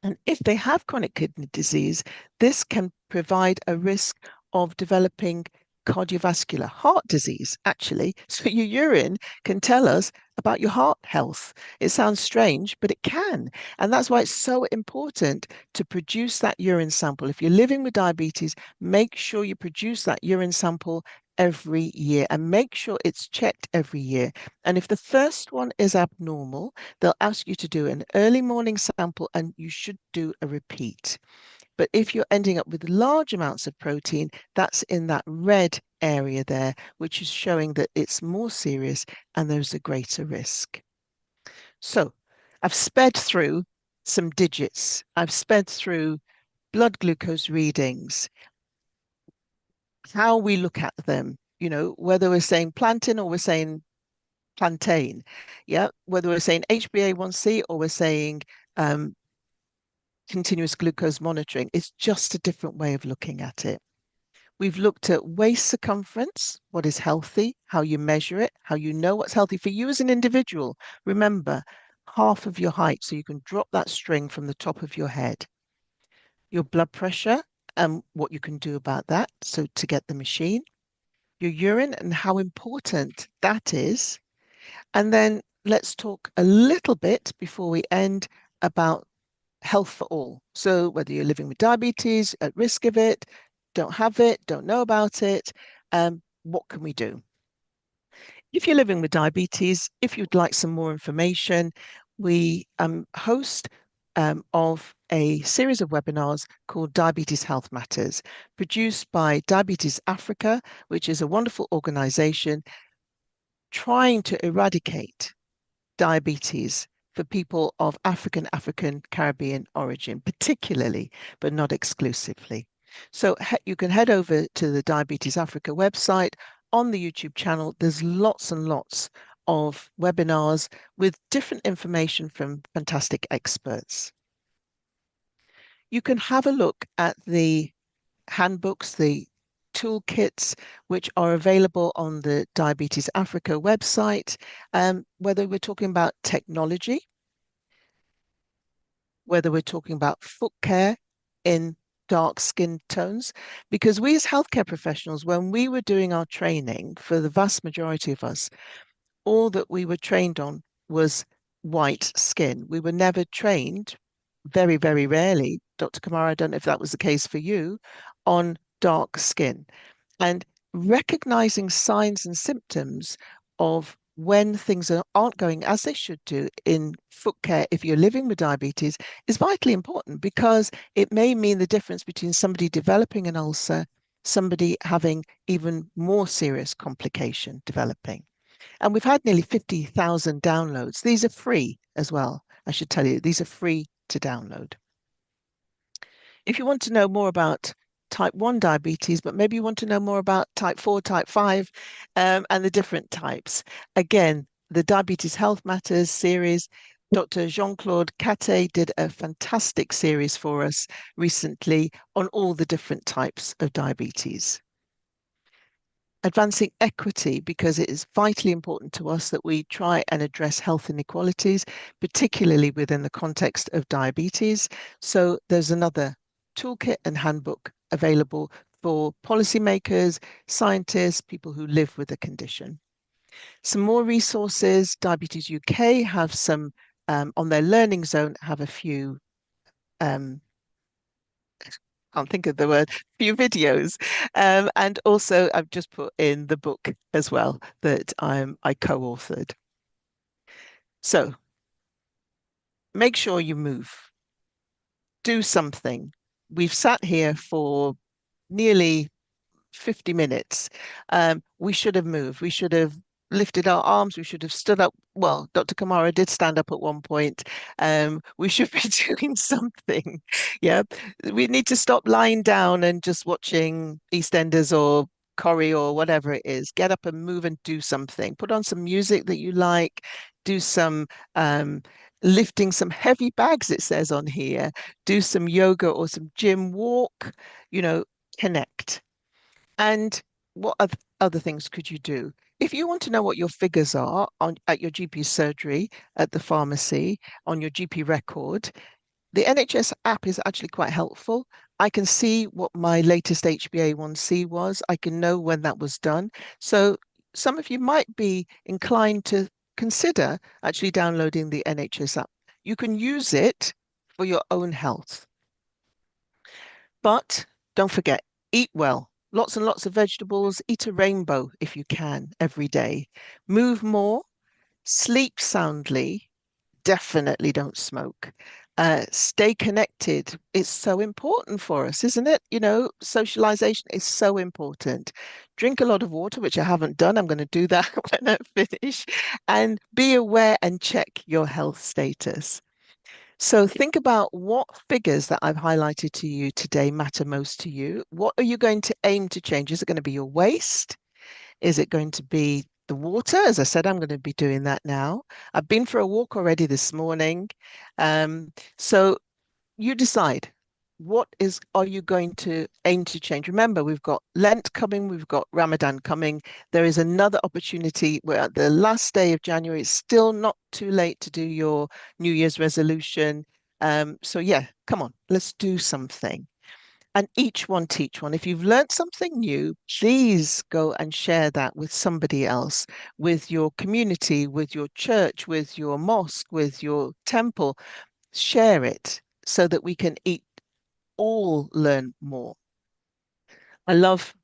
And if they have chronic kidney disease, this can provide a risk of developing cardiovascular heart disease, actually. So your urine can tell us about your heart health. It sounds strange, but it can. And that's why it's so important to produce that urine sample. If you're living with diabetes, make sure you produce that urine sample every year and make sure it's checked every year. And if the first one is abnormal, they'll ask you to do an early morning sample and you should do a repeat. But if you're ending up with large amounts of protein, that's in that red area there, which is showing that it's more serious and there's a greater risk. So I've sped through some digits. I've sped through blood glucose readings, how we look at them, whether we're saying plantain or we're saying plantain. Yeah. Whether we're saying HbA1c or we're saying um, continuous glucose monitoring, it's just a different way of looking at it. We've looked at waist circumference, what is healthy, how you measure it, how you know what's healthy for you as an individual. Remember, half of your height, so you can drop that string from the top of your head. Your blood pressure and what you can do about that, so to get the machine. Your urine and how important that is. And then let's talk a little bit before we end about health for all. So whether you're living with diabetes, at risk of it, don't have it, don't know about it, what can we do? If you're living with diabetes, if you'd like some more information, we host of a series of webinars called Diabetes Health Matters, produced by Diabetes Africa, which is a wonderful organization trying to eradicate diabetes for people of African Caribbean origin, particularly, but not exclusively. So you can head over to the Diabetes Africa website. On the YouTube channel, there's lots and lots of webinars with different information from fantastic experts. You can have a look at the handbooks, the toolkits, which are available on the Diabetes Africa website, whether we're talking about technology, whether we're talking about foot care in dark skin tones, because we as healthcare professionals, when we were doing our training, for the vast majority of us, all that we were trained on was white skin. We were never trained, very, very rarely, Dr. Kamara, I don't know if that was the case for you, on dark skin. And recognizing signs and symptoms of when things aren't going as they should do in foot care, if you're living with diabetes, is vitally important, because it may mean the difference between somebody developing an ulcer, somebody having even more serious complication developing. And we've had nearly 50,000 downloads. These are free as well. I should tell you, these are free to download. If you want to know more about type 1 diabetes, but maybe you want to know more about type 4, type 5, and the different types. Again, the Diabetes Health Matters series, Dr. Jean-Claude Catte did a fantastic series for us recently on all the different types of diabetes. Advancing equity, because it is vitally important to us that we try and address health inequalities, particularly within the context of diabetes. So there's another toolkit and handbook available for policymakers, scientists, people who live with the condition. Some more resources. Diabetes UK have some, on their learning zone, have a few can't think of the word, few videos. And also I've just put in the book as well that I co-authored. So make sure you move, do something. We've sat here for nearly 50 minutes. We should have moved. We should have lifted our arms. We should have stood up. Well, Dr. Kamara did stand up at one point. We should be doing something. Yeah. We need to stop lying down and just watching EastEnders or Corrie or whatever it is. Get up and move and do something. Put on some music that you like. Do some lifting some heavy bags, it says on here. Do some yoga or some gym walk, connect. And what other things could you do? If you want to know what your figures are at your GP surgery, at the pharmacy, on your GP record, the NHS app is actually quite helpful. I can see what my latest HbA1c was. I can know when that was done. So some of you might be inclined to consider actually downloading the NHS app. You can use it for your own health. But don't forget, eat well. Lots and lots of vegetables. Eat a rainbow if you can every day. Move more. Sleep soundly. Definitely don't smoke. Stay connected. It's so important for us, isn't it? Socialization is so important. Drink a lot of water, which I haven't done. I'm going to do that when I finish. And be aware and check your health status. So think about what figures that I've highlighted to you today matter most to you. What are you going to aim to change? Is it going to be your waist? Is it going to be the water? As I said, I'm going to be doing that now. I've been for a walk already this morning. So you decide. What are you going to aim to change? Remember, we've got Lent coming, we've got Ramadan coming. There is another opportunity where at the last day of January, it's still not too late to do your New Year's resolution. So yeah, come on, let's do something. And each one teach one. If you've learned something new, please go and share that with somebody else, with your community, with your church, with your mosque, with your temple. Share it so that we can all learn more. I love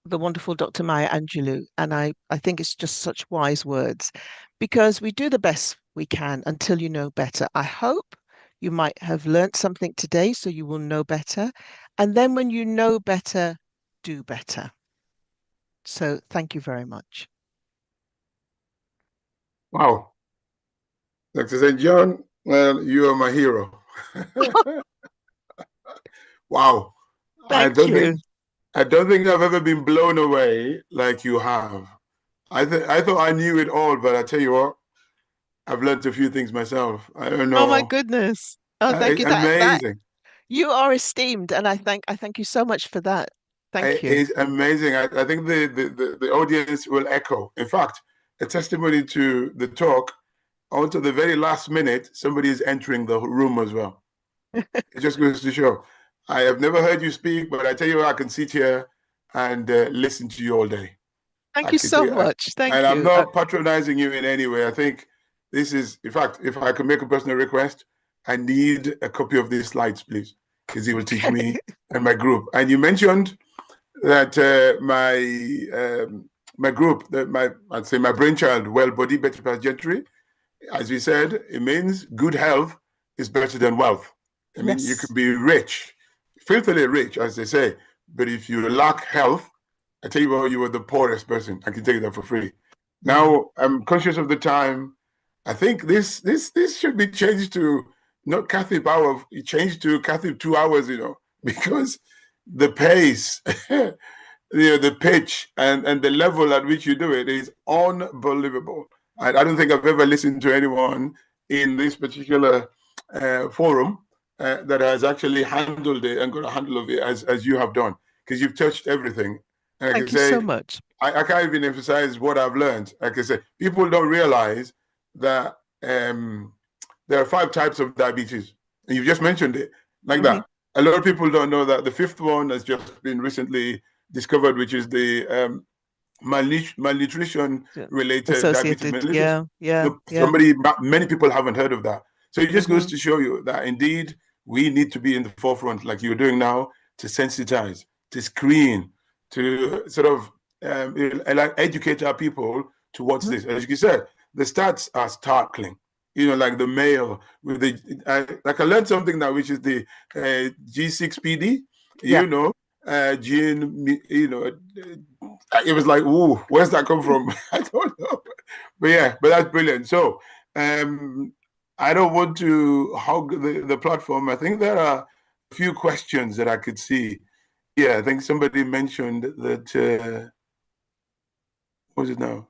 the wonderful Dr. Maya Angelou, and I think it's just such wise words because we do the best we can until you know better. I hope you might have learnt something today so you will know better. And then when you know better, do better. So thank you very much. Wow. Dr. St. John, well, you are my hero. Wow. I Thank don't you. think I don't think I've ever been blown away like you have. I thought I knew it all, but I tell you what, I've learned a few things myself. I don't Oh my know. goodness. Oh, thank you. That Amazing. you are esteemed, and I thank you so much for that. Thank you. It's amazing. I think the audience will echo. In fact, a testimony to the talk, onto the very last minute, somebody is entering the room as well. It just goes to show. I have never heard you speak, but I tell you, I can sit here and listen to you all day. Thank I you can tell so you, much. and Thank I'm you. not patronizing you in any way. I think this is, in fact, if I can make a personal request, I need a copy of these slides, please, because it will teach me and my group. And you mentioned that my group, I'd say my brainchild, Well Body, Better Path Gentry, as we said, it means good health is better than wealth. I mean, you Yes. can be rich, filthily rich, as they say, but if you lack health, I tell you what, you are the poorest person. I can tell you that for free. Mm. Now, I'm conscious of the time. I think this should be changed to not Kathy hour, changed to Kathy 2 hours, because the pace, the pitch and the level at which you do it is unbelievable. I don't think I've ever listened to anyone in this particular forum that has actually handled it and got a handle of it as you have done, because you've touched everything. And I can Thank you so say, much. I can't even emphasize what I've learned. Like I say, people don't realize that there are 5 types of diabetes. And you've just mentioned it like Hmm. that. A lot of people don't know that the 5th one has just been recently discovered, which is the malnutrition related diabetes Associated. mellitus. Yeah, yeah, yeah. Many people haven't heard of that. So it just goes Hmm. to show you that indeed we need to be in the forefront, like you're doing now, to sensitize, to screen, to sort of like educate our people to what's Hmm. this. As you said, the stats are startling. Like the male with like I learned something now, which is the G6PD. Yeah. Gene. It was like, ooh, where's that come from? I don't know. But yeah, but that's brilliant. So I don't want to hog the platform. I think there are a few questions that I could see. Yeah, I think somebody mentioned that, what was it now?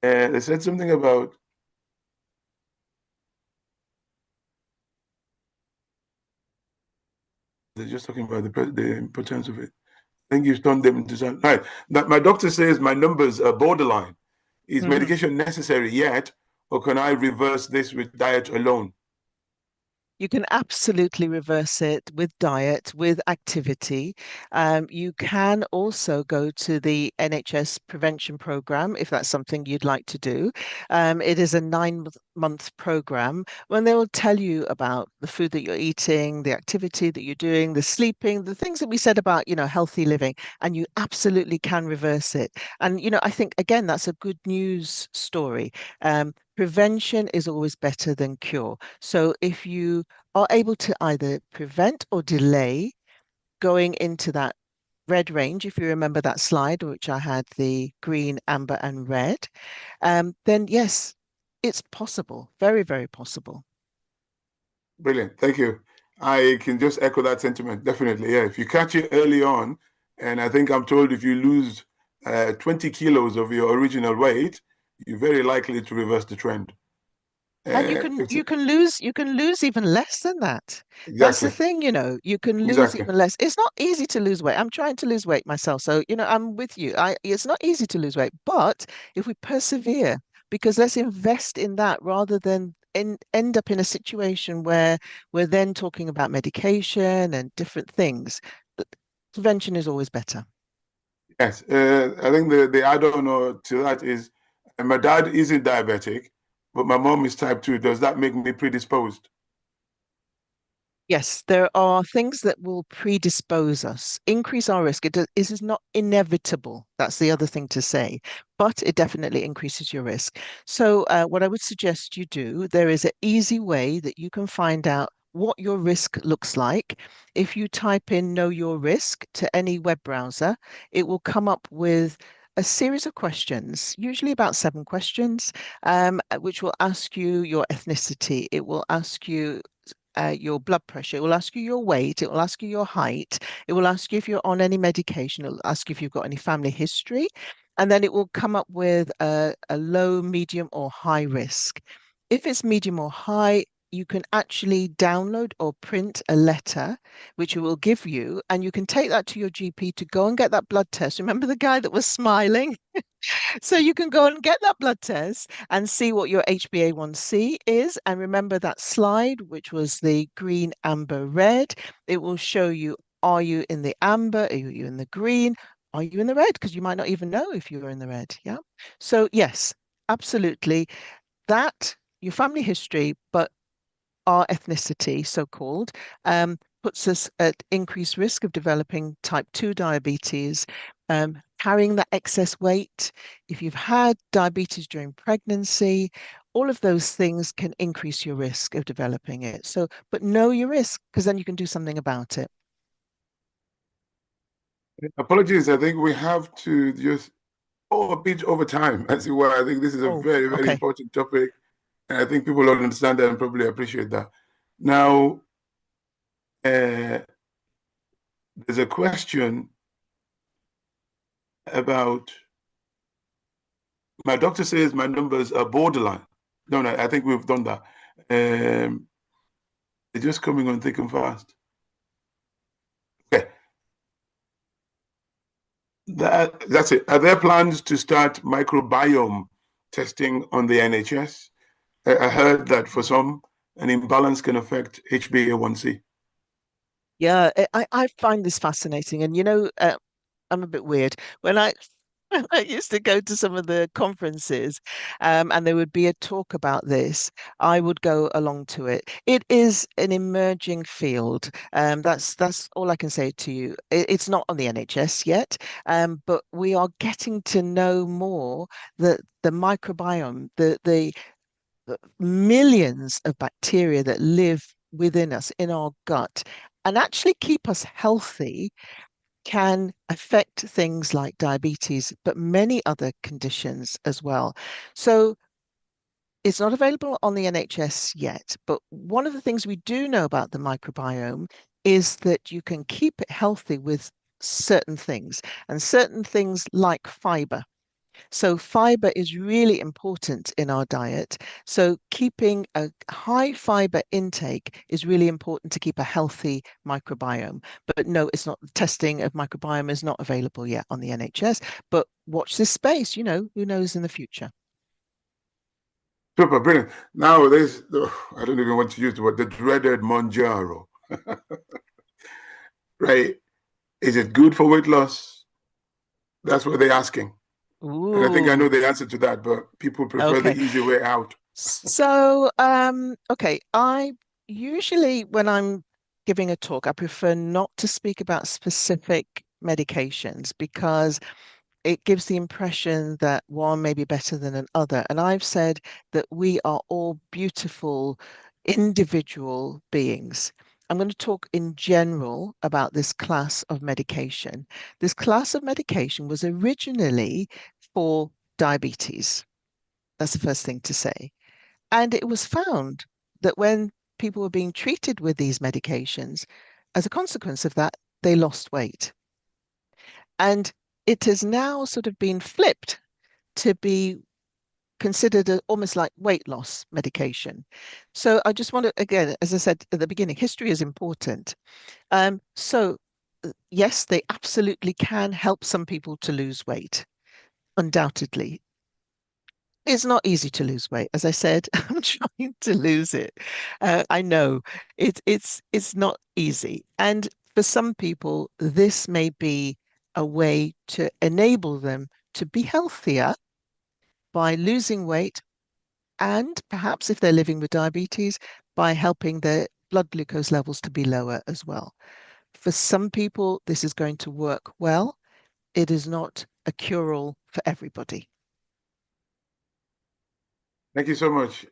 They said something about, they're just talking about the importance of it. I think you've turned them into something. Right. Now, my doctor says my numbers are borderline. Is Hmm. medication necessary yet, or can I reverse this with diet alone? You can absolutely reverse it with diet, with activity. You can also go to the NHS prevention program if that's something you'd like to do. It is a 9-month program when they will tell you about the food that you're eating, the activity that you're doing, the sleeping, the things that we said about, healthy living, and you absolutely can reverse it. And, I think, again, that's a good news story. Prevention is always better than cure. So if you are able to either prevent or delay going into that red range, if you remember that slide, which I had the green, amber, and red, then yes, it's possible. Very, very possible. Brilliant. Thank you. I can just echo that sentiment. Definitely. Yeah. If you catch it early on, and I think I'm told if you lose 20 kilos of your original weight, you're very likely to reverse the trend. And you can you can lose even less than that. That's the Exactly. thing, you can lose Exactly. even less. It's not easy to lose weight. I'm trying to lose weight myself. So, I'm with you. It's not easy to lose weight, but if we persevere, because let's invest in that rather than end up in a situation where we're then talking about medication and different things. But prevention is always better. Yes. I think the add-on to that is my dad isn't diabetic, but my mom is type 2. Does that make me predisposed? Yes, there are things that will predispose us, increase our risk. It is not inevitable. That's the other thing to say, but it definitely increases your risk. So, what I would suggest you do, there is an easy way that you can find out what your risk looks like. If you type in Know Your Risk to any web browser, it will come up with a series of questions, usually about 7 questions, which will ask you your ethnicity. It will ask you your blood pressure. It will ask you your weight. It will ask you your height. It will ask you if you're on any medication. It will ask you if you've got any family history. And then it will come up with a low, medium, or high risk. If it's medium or high, you can actually download or print a letter, which it will give you, and you can take that to your GP to go and get that blood test. Remember the guy that was smiling? So you can go and get that blood test and see what your HbA1c is. And remember that slide, which was the green, amber, red. It will show you, are you in the amber? Are you in the green? Are you in the red? Because you might not even know if you're in the red. Yeah. So yes, absolutely. That, your family history, but our ethnicity, so called, puts us at increased risk of developing type 2 diabetes, carrying that excess weight. If you've had diabetes during pregnancy, all of those things can increase your risk of developing it. So, but know your risk because then you can do something about it. Apologies, I think we have to just a bit over time. As you were, I think this is a Oh, very, very okay. important topic. And I think people will understand that and probably appreciate that. Now, there's a question about my doctor says my numbers are borderline. No, I think we've done that. They're just coming on thick and fast. Okay, that's it. Are there plans to start microbiome testing on the NHS? I heard that for some, an imbalance can affect HbA1c. Yeah, I find this fascinating. And I'm a bit weird. When I when I used to go to some of the conferences, and there would be a talk about this, I would go along to it. It is an emerging field. That's all I can say to you. It's not on the NHS yet, but we are getting to know more that the microbiome, the millions of bacteria that live within us in our gut and actually keep us healthy can affect things like diabetes, but many other conditions as well. So it's not available on the NHS yet, but one of the things we do know about the microbiome is that you can keep it healthy with certain things and certain things like fiber. So fiber is really important in our diet. So keeping a high fiber intake is really important to keep a healthy microbiome. But no, it's not. Testing of microbiome is not available yet on the NHS. But watch this space. Who knows in the future? Super, brilliant. Now, I don't even want to use the word, the dreaded Monjaro, right? Is it good for weight loss? That's what they're asking. And I think I know Ooh, the answer to that, but people prefer the okay. easy way out. So, okay, I usually when I'm giving a talk, I prefer not to speak about specific medications because it gives the impression that one may be better than another. And I've said that we are all beautiful individual beings. I'm going to talk in general about this class of medication. This class of medication was originally for diabetes. That's the first thing to say. And it was found that when people were being treated with these medications, as a consequence of that, they lost weight. And it has now sort of been flipped to be considered almost like weight loss medication. So I just want to, again, as I said at the beginning, history is important. So yes, they absolutely can help some people to lose weight, undoubtedly. It's not easy to lose weight. As I said, I'm trying to lose it. I know it's not easy. And for some people, this may be a way to enable them to be healthier by losing weight and perhaps if they're living with diabetes, by helping their blood glucose levels to be lower as well. For some people, this is going to work well. It is not a cure-all for everybody. Thank you so much.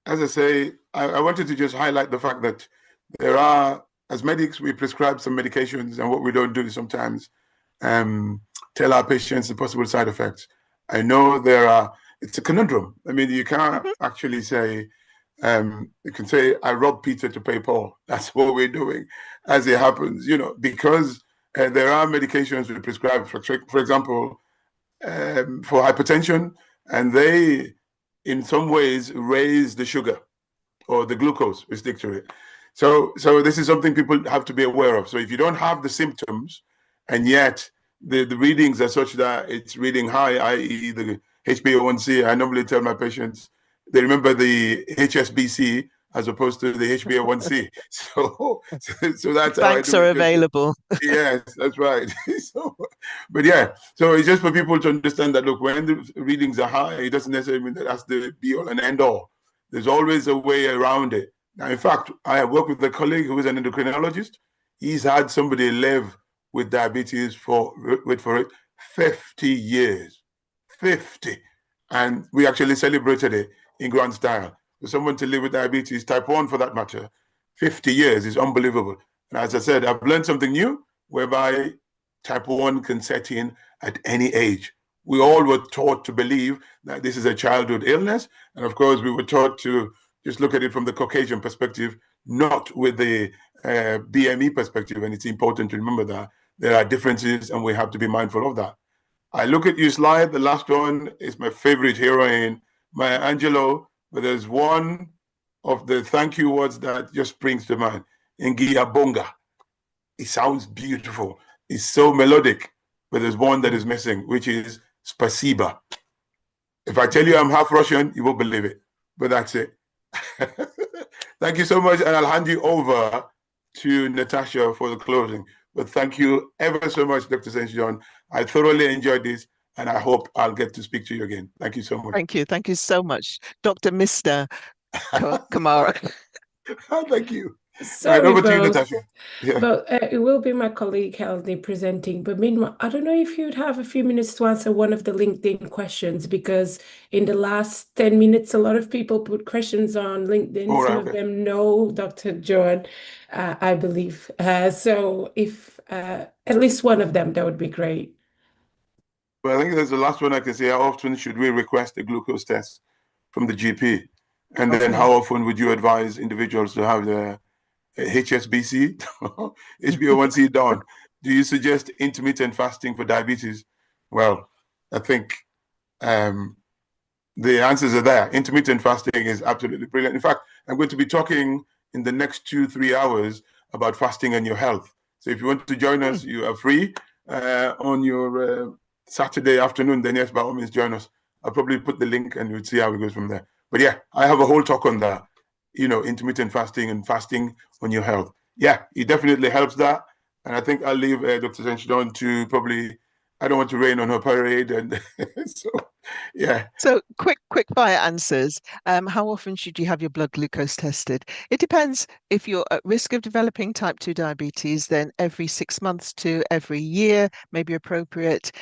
As I say, I wanted to just highlight the fact that there are, as medics, we prescribe some medications, and what we don't do is sometimes tell our patients the possible side effects. I know it's a conundrum. I mean, you can't actually say, you can say, I robbed Peter to pay Paul. That's what we're doing as it happens, because there are medications we prescribe, for example, for hypertension, and they, in some ways, raise the sugar or the glucose, we stick to it. So this is something people have to be aware of. So if you don't have the symptoms, and yet the readings are such that it's reading high, i.e. the HbA1c, I normally tell my patients, they remember the HSBC as opposed to the HbA1c. So that's how I Banks do are it. available. Yes, that's right. But yeah, so it's just for people to understand that, look, when the readings are high, it doesn't necessarily mean that that's the be all and end all. There's always a way around it. Now, in fact, I have worked with a colleague who is an endocrinologist. He's had somebody live with diabetes for, wait for it, 50 years. 50. And we actually celebrated it in grand style. For someone to live with diabetes, type 1 for that matter, 50 years is unbelievable. And as I said, I've learned something new, whereby type 1 can set in at any age. We all were taught to believe that this is a childhood illness. And of course, we were taught to just look at it from the Caucasian perspective, not with the BME perspective. And it's important to remember that there are differences and we have to be mindful of that. I look at your slide. The last one is my favorite heroine, Maya Angelou, but there's one of the thank you words that just springs to mind, Ngiyabonga. It sounds beautiful. It's so melodic, but there's one that is missing, which is Spasiba. If I tell you I'm half Russian, you won't believe it, but that's it. Thank you so much, and I'll hand you over to Natasha for the closing. But thank you ever so much, Dr. St. John. I thoroughly enjoyed this, and I hope I'll get to speak to you again. Thank you so much. Thank you. Thank you so much, Dr. Mr. Kamara. Thank you. Sorry, right, over both. to you, Natasha. Yeah. But it will be my colleague Healthy presenting. But meanwhile, I don't know if you'd have a few minutes to answer one of the LinkedIn questions, because in the last 10 minutes, a lot of people put questions on LinkedIn. All Some right, of them know Dr. Joan, I believe. So if at least one of them, that would be great. Well, I think there's the last one I can say. How often should we request a glucose test from the GP? And then how often would you advise individuals to have the HSBC, HbA1c done? Do you suggest intermittent fasting for diabetes? Well, I think the answers are there. Intermittent fasting is absolutely brilliant. In fact, I'm going to be talking in the next 2-3 hours about fasting and your health. So if you want to join us, you are free on your Saturday afternoon, then yes, by all means join us. I'll probably put the link and we'll see how it goes from there. But yeah, I have a whole talk on that, intermittent fasting and fasting on your health. Yeah, it definitely helps that. And I think I'll leave Dr. St. John to probably, I don't want to rain on her parade. And so, yeah. So quick fire answers. How often should you have your blood glucose tested? It depends. If you're at risk of developing type 2 diabetes, then every 6 months to every year may be appropriate.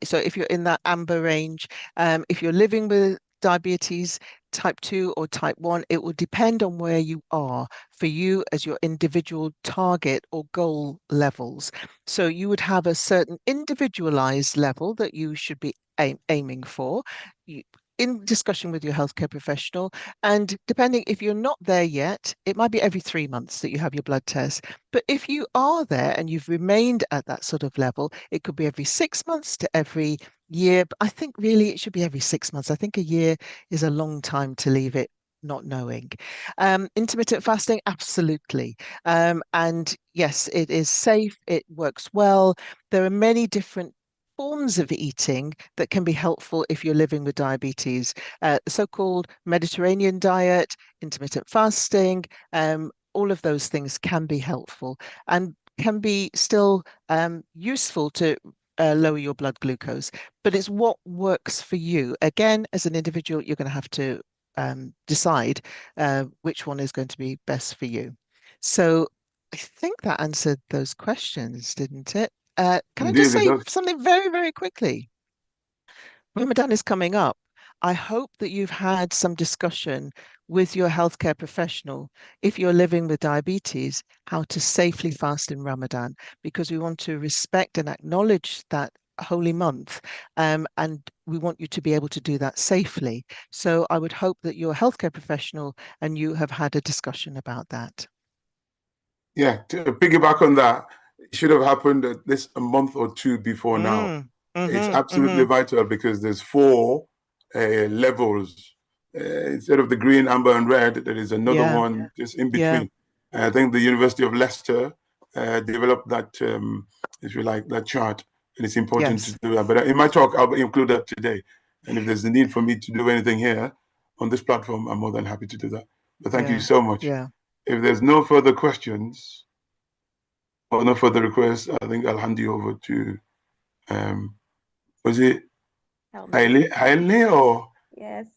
So if you're in that amber range, if you're living with diabetes, type 2 or type 1, it will depend on where you are for you as your individual target or goal levels. So you would have a certain individualized level that you should be aiming for in discussion with your healthcare professional. And depending, if you're not there yet, it might be every 3 months that you have your blood test. But if you are there and you've remained at that sort of level, it could be every 6 months to every year. But I think really it should be every 6 months. I think a year is a long time to leave it not knowing. Intermittent fasting, absolutely. And yes, it is safe. It works well. There are many different forms of eating that can be helpful if you're living with diabetes. The so-called Mediterranean diet, intermittent fasting, all of those things can be helpful and can be still useful to lower your blood glucose. But it's what works for you. Again, as an individual, you're going to have to decide which one is going to be best for you. So I think that answered those questions, didn't it? Can I just Indeed, it say does. something very, very quickly? Ramadan is coming up. I hope that you've had some discussion with your healthcare professional, if you're living with diabetes, how to safely fast in Ramadan, because we want to respect and acknowledge that holy month, and we want you to be able to do that safely. So I would hope that your healthcare professional and you have had a discussion about that. Yeah, to piggyback on that, it should have happened at least a month or two before now. It's absolutely vital because there's four levels. Instead of the green, amber, and red, there is another Yeah. one just in Yeah. between. I think the University of Leicester developed that, if you like, that chart, and it's important to Yes. do that. But in my talk, I'll include that today. And if there's a need for me to do anything here on this platform, I'm more than happy to do that. But thank you so much. Yeah. If there's no further questions or no further requests, I think I'll hand you over to, was it Haile or? Yes.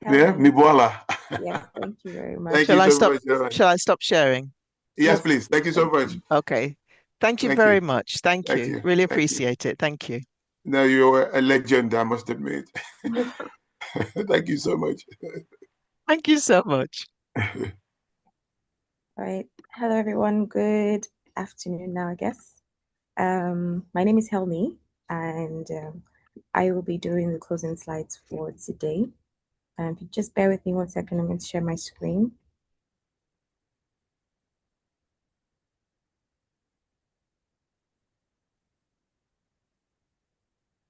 Yeah, Mibwala. Yes, thank you very much. Thank you so much. Shall I stop sharing? Yes, please. Thank you so much. Okay. Thank you Thank very you. much. Thank you. you. Really Thank you. appreciate it. Thank you. No, you're a legend, I must admit. Thank you so much. Thank you so much. All right. Hello, everyone. Good afternoon now, I guess. My name is Helmi, and I will be doing the closing slides for today. If you just bear with me 1 second, I'm going to share my screen.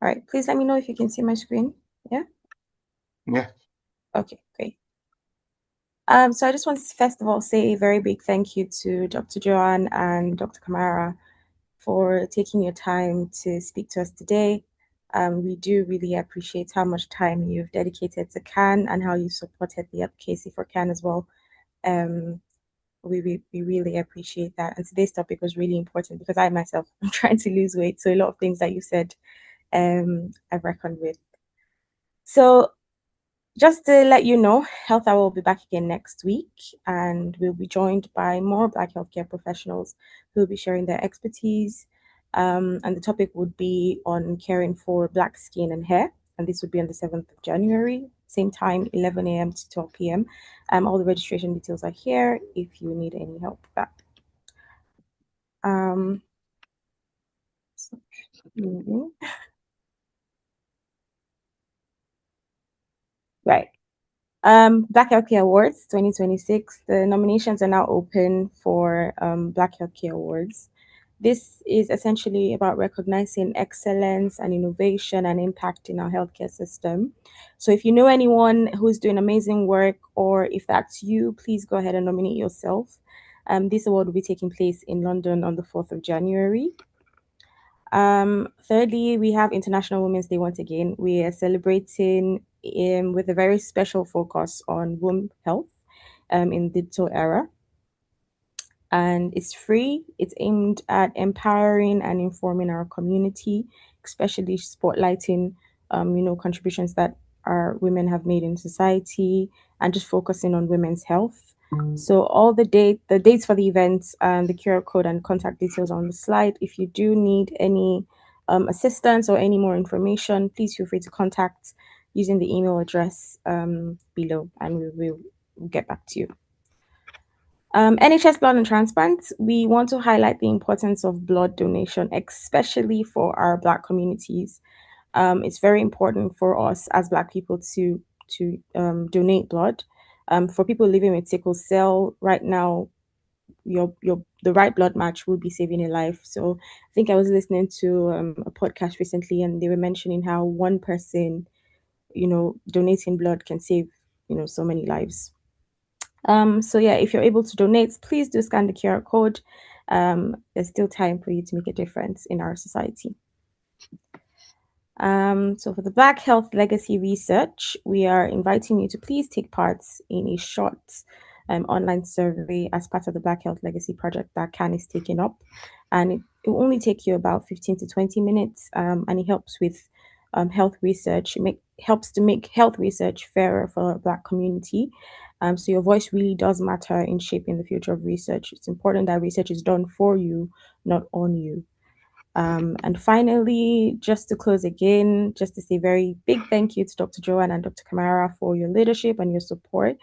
All right, please let me know if you can see my screen. Yeah? Yeah. Okay, great. So I just want to first of all say a very big thank you to Dr. Joan and Dr. Kamara for taking your time to speak to us today. We do really appreciate how much time you've dedicated to CAN and how you supported the advocacy for CAN as well. We really appreciate that. And today's topic was really important because I myself am trying to lose weight. So a lot of things that you said, I've reckoned with. So just to let you know, Health Hour will be back again next week, and we'll be joined by more Black healthcare professionals who will be sharing their expertise. And the topic would be on caring for Black skin and hair, and this would be on the 7th of January, same time, 11 a.m. to 12 p.m. All the registration details are here if you need any help with that. Right. Black Healthcare Awards 2026. The nominations are now open for Black Healthcare Awards. This is essentially about recognizing excellence and innovation and impact in our healthcare system. So if you know anyone who's doing amazing work, or if that's you, please go ahead and nominate yourself. This award will be taking place in London on the 4th of January. Thirdly, we have International Women's Day once again. We are celebrating with a very special focus on womb health in the digital era. And it's free. It's aimed at empowering and informing our community, especially spotlighting, contributions that our women have made in society, and just focusing on women's health. So all the dates for the events, the QR code and contact details on the slide. If you do need any assistance or any more information, please feel free to contact using the email address below, and we will get back to you. NHS Blood and Transplant, we want to highlight the importance of blood donation, especially for our Black communities. It's very important for us as Black people to donate blood. For people living with sickle cell, right now, the right blood match will be saving a life. So I think I was listening to a podcast recently, and they were mentioning how one person, donating blood can save, so many lives. So yeah, if you're able to donate, please do scan the QR code. There's still time for you to make a difference in our society. So for the Black Health Legacy Research, we are inviting you to please take part in a short online survey as part of the Black Health Legacy project that CAN is taking up. And it will only take you about 15 to 20 minutes, and it helps with health research. Helps to make health research fairer for the Black community. So your voice really does matter in shaping the future of research. It's important that research is done for you, not on you. And finally, just to close again, just to say very big thank you to Dr. Joan and Dr. Kamara for your leadership and your support.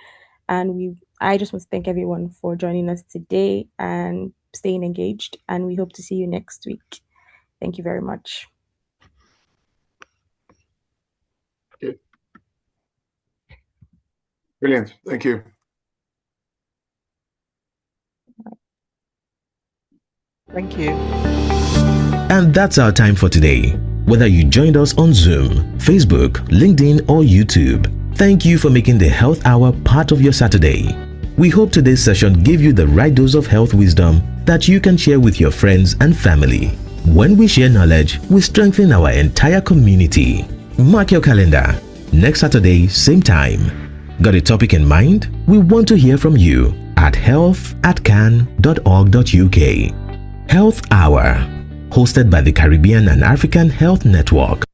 And I just want to thank everyone for joining us today and staying engaged. And we hope to see you next week. Thank you very much. Okay. Brilliant. Thank you. Thank you. And that's our time for today. Whether you joined us on Zoom, Facebook, LinkedIn, or YouTube, thank you for making the Health Hour part of your Saturday. We hope today's session gave you the right dose of health wisdom that you can share with your friends and family. When we share knowledge, we strengthen our entire community. Mark your calendar. Next Saturday, same time. Got a topic in mind? We want to hear from you at health@can.org.uk. Health Hour, hosted by the Caribbean and African Health Network.